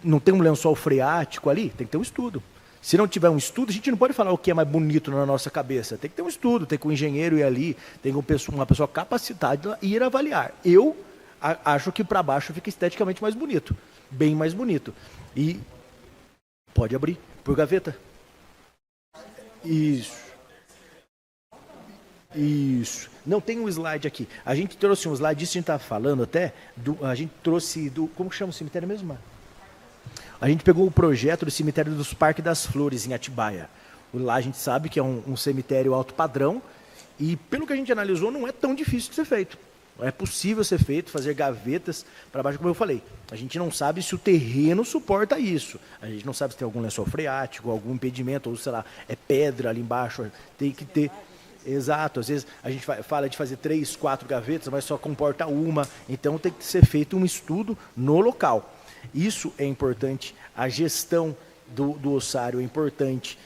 Não tem um lençol freático ali? Tem que ter um estudo. Se não tiver um estudo, a gente não pode falar o que é mais bonito na nossa cabeça. Tem que ter um estudo, tem que um engenheiro ir ali, tem uma pessoa capacitada e ir avaliar. Eu acho que para baixo fica esteticamente mais bonito, bem mais bonito. E pode abrir por gaveta. Isso. Não, tem um slide aqui. A gente trouxe um slide, disso a gente estava falando até, a gente trouxe como que chama o cemitério mesmo, Mar? A gente pegou o projeto do cemitério dos Parques das Flores, em Atibaia. Lá a gente sabe que é um cemitério alto padrão e, pelo que a gente analisou, não é tão difícil de ser feito. É possível ser feito, fazer gavetas para baixo, como eu falei. A gente não sabe se o terreno suporta isso. A gente não sabe se tem algum lençol freático, algum impedimento, ou sei lá, é pedra ali embaixo. Tem que ter... Exato, às vezes a gente fala de fazer 3, 4 gavetas, mas só comporta uma. Então tem que ser feito um estudo no local. Isso é importante, a gestão do ossário é importante.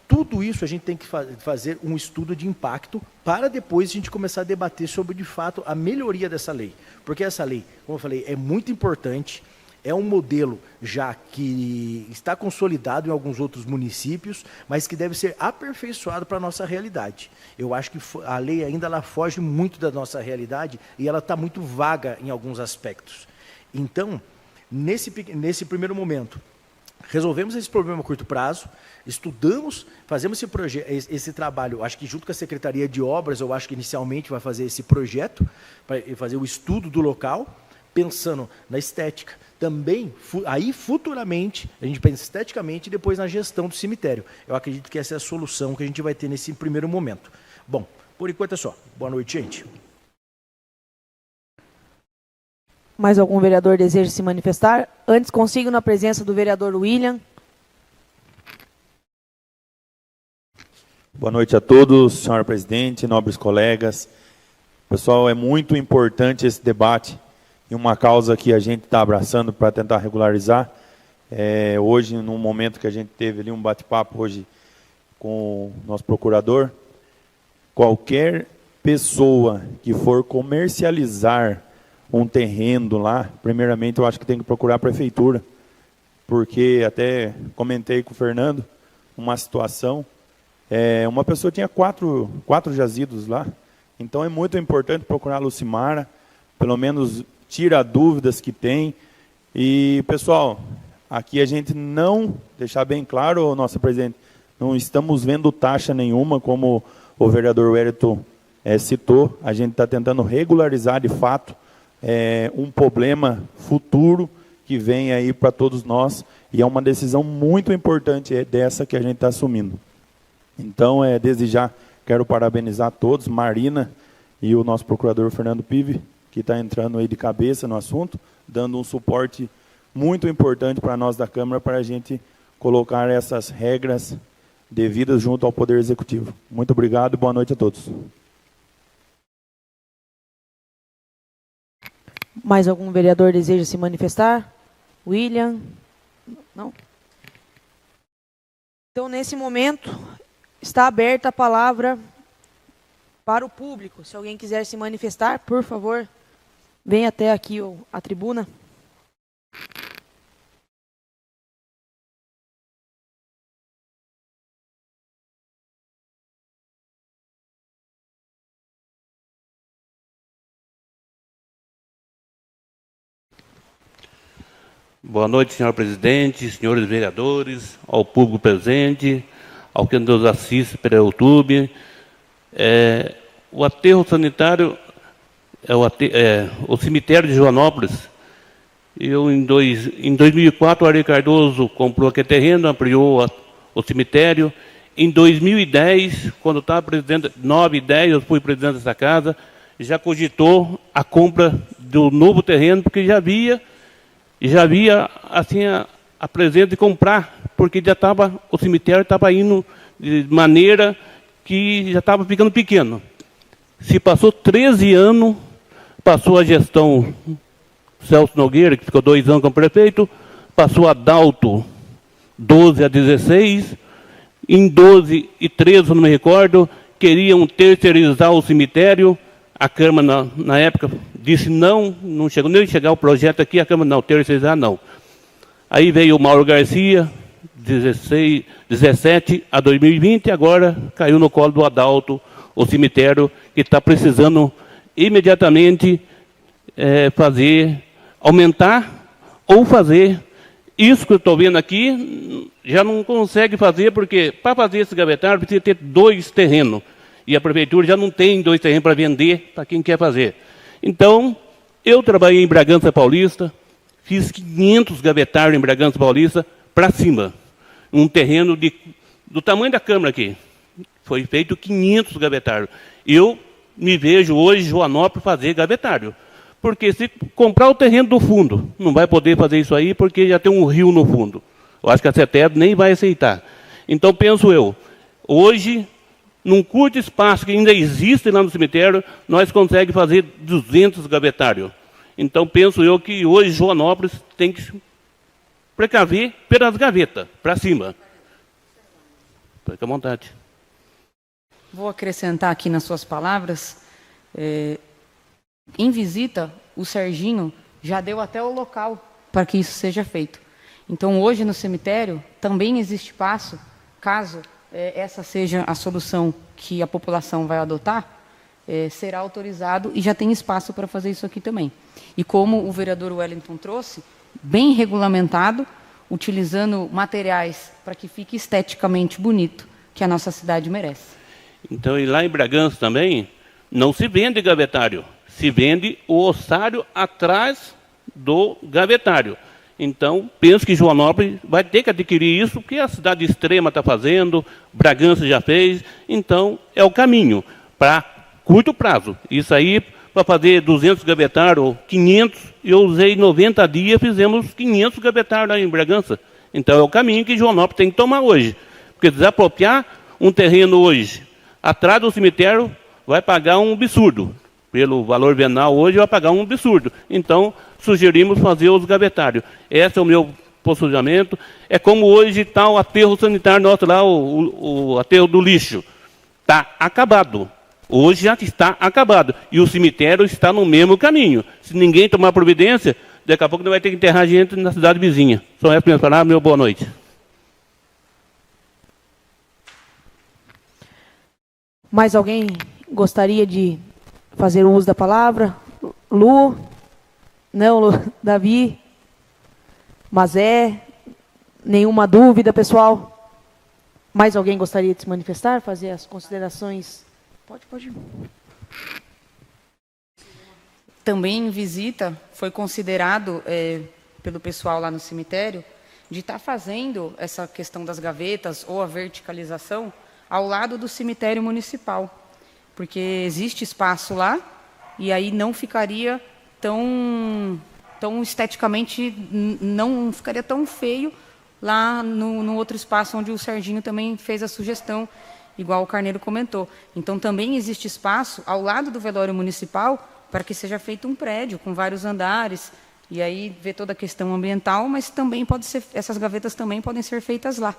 Tudo isso a gente tem que fazer um estudo de impacto para depois a gente começar a debater sobre, de fato, a melhoria dessa lei. Porque essa lei, como eu falei, é muito importante, é um modelo já que está consolidado em alguns outros municípios, mas que deve ser aperfeiçoado para a nossa realidade. Eu acho que a lei ainda ela foge muito da nossa realidade e ela está muito vaga em alguns aspectos. Então, nesse primeiro momento, resolvemos esse problema a curto prazo, estudamos, fazemos esse trabalho, acho que junto com a Secretaria de Obras, eu acho que inicialmente vai fazer esse projeto, para fazer o estudo do local, pensando na estética. Também, aí futuramente, a gente pensa esteticamente e depois na gestão do cemitério. Eu acredito que essa é a solução que a gente vai ter nesse primeiro momento. Bom, por enquanto é só. Boa noite, gente. Mais algum vereador deseja se manifestar? Antes, consigo na presença do vereador William. Boa noite a todos, senhora presidente, nobres colegas. Pessoal, é muito importante esse debate e uma causa que a gente está abraçando para tentar regularizar. Hoje, num momento que a gente teve ali um bate-papo hoje com o nosso procurador, qualquer pessoa que for comercializar um terreno lá, primeiramente eu acho que tem que procurar a prefeitura, porque até comentei com o Fernando uma situação, uma pessoa tinha quatro jazidos lá, então é muito importante procurar a Lucimara, pelo menos tira dúvidas que tem. E, pessoal, aqui a gente não, deixar bem claro, nosso presidente, não estamos vendo taxa nenhuma, como o vereador Wellington citou, a gente está tentando regularizar de fato um problema futuro que vem aí para todos nós, e é uma decisão muito importante dessa que a gente está assumindo. Então, desde já, quero parabenizar a todos, Marina e o nosso procurador Fernando Pive, que está entrando aí de cabeça no assunto, dando um suporte muito importante para nós da Câmara, para a gente colocar essas regras devidas junto ao Poder Executivo. Muito obrigado e boa noite a todos. Mais algum vereador deseja se manifestar? William? Não? Então, nesse momento, está aberta a palavra para o público. Se alguém quiser se manifestar, por favor, venha até aqui a tribuna. Boa noite, senhor presidente, senhores vereadores, ao público presente, ao que nos assiste pelo YouTube. O aterro sanitário o cemitério de Joanópolis. Em 2004, o Ari Cardoso comprou aquele terreno, ampliou o cemitério. Em 2010, quando eu estava presidente, 9 e 10, eu fui presidente dessa casa, já cogitou a compra do novo terreno, porque já havia assim, a presença de comprar, porque o cemitério estava indo de maneira que já estava ficando pequeno. Se passou 13 anos, passou a gestão Celso Nogueira, que ficou 2 anos como prefeito, passou a Adalto 12 a 16, em 12 e 13, não me recordo, queriam terceirizar o cemitério. A Câmara, na época, disse não chegou nem a chegar o projeto aqui, a Câmara não, terceirizar não. Aí veio o Mauro Garcia, 17 a 2020, agora caiu no colo do Adalto, o cemitério, que está precisando imediatamente aumentar ou fazer. Isso que eu estou vendo aqui, já não consegue fazer, porque para fazer esse gavetário precisa ter 2 terrenos. E a prefeitura já não tem 2 terrenos para vender para quem quer fazer. Então, eu trabalhei em Bragança Paulista, fiz 500 gavetários em Bragança Paulista para cima. Um terreno do tamanho da Câmara aqui. Foi feito 500 gavetários. Eu me vejo hoje, Joanópolis, fazer gavetário. Porque se comprar o terreno do fundo, não vai poder fazer isso aí, porque já tem um rio no fundo. Eu acho que a CETEB nem vai aceitar. Então, penso eu, hoje, num curto espaço que ainda existe lá no cemitério, nós conseguimos fazer 200 gavetários. Então, penso eu que hoje Joanópolis tem que precaver pelas gavetas, para cima. Fique à vontade. Vou acrescentar aqui nas suas palavras. Em visita, o Serginho já deu até o local para que isso seja feito. Então, hoje no cemitério também existe espaço, caso essa seja a solução que a população vai adotar, será autorizado e já tem espaço para fazer isso aqui também. E como o vereador Wellington trouxe, bem regulamentado, utilizando materiais para que fique esteticamente bonito, que a nossa cidade merece. Então, e lá em Bragança também, não se vende gavetário, se vende o ossário atrás do gavetário. Então, penso que Joanópolis vai ter que adquirir isso, porque a cidade extrema está fazendo, Bragança já fez, então é o caminho para curto prazo. Isso aí, para fazer 200 gavetários, ou 500, eu usei 90 dias, fizemos 500 gavetários lá em Bragança. Então, é o caminho que Joanópolis tem que tomar hoje. Porque desapropriar um terreno hoje, atrás do cemitério, vai pagar um absurdo. Pelo valor venal hoje, vai pagar um absurdo. Então, sugerimos fazer os gavetários. Esse é o meu posicionamento. É como hoje está o aterro sanitário nosso lá, o aterro do lixo. Está acabado. Hoje já está acabado. E o cemitério está no mesmo caminho. Se ninguém tomar providência, daqui a pouco não vai ter que enterrar gente na cidade vizinha. Só essa minha palavra, meu boa noite. Mais alguém gostaria de fazer uso da palavra? Lu? Não, Lu. Davi? Mazé? Nenhuma dúvida, pessoal? Mais alguém gostaria de se manifestar, fazer as considerações? Pode. Também em visita, foi considerado pelo pessoal lá no cemitério de estar fazendo essa questão das gavetas ou a verticalização ao lado do cemitério municipal, porque existe espaço lá e aí não ficaria tão esteticamente, não ficaria tão feio lá no outro espaço onde o Serginho também fez a sugestão, igual o Carneiro comentou. Então, também existe espaço ao lado do velório municipal para que seja feito um prédio com vários andares, E aí ver toda a questão ambiental, mas também pode ser, essas gavetas também podem ser feitas lá.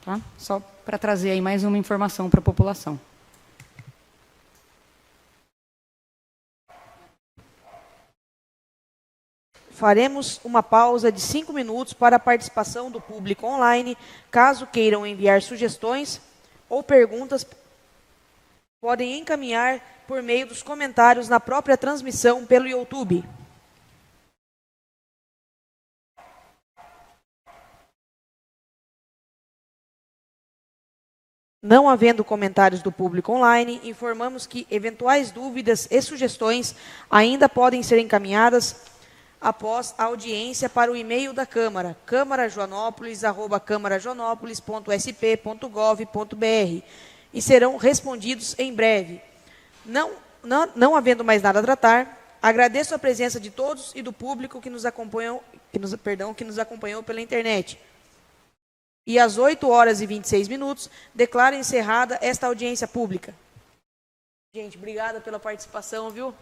Tá? Só para trazer aí mais uma informação para a população. Faremos uma pausa de 5 minutos para a participação do público online. Caso queiram enviar sugestões ou perguntas, podem encaminhar por meio dos comentários na própria transmissão pelo YouTube. Não havendo comentários do público online, informamos que eventuais dúvidas e sugestões ainda podem ser encaminhadas após a audiência para o e-mail da Câmara, câmarajoanópolis@câmarajoanópolis.sp.gov.br, e serão respondidos em breve. Não havendo mais nada a tratar, agradeço a presença de todos e do público que nos acompanhou pela internet. E às 8h26, declaro encerrada esta audiência pública. Gente, obrigada pela participação, viu?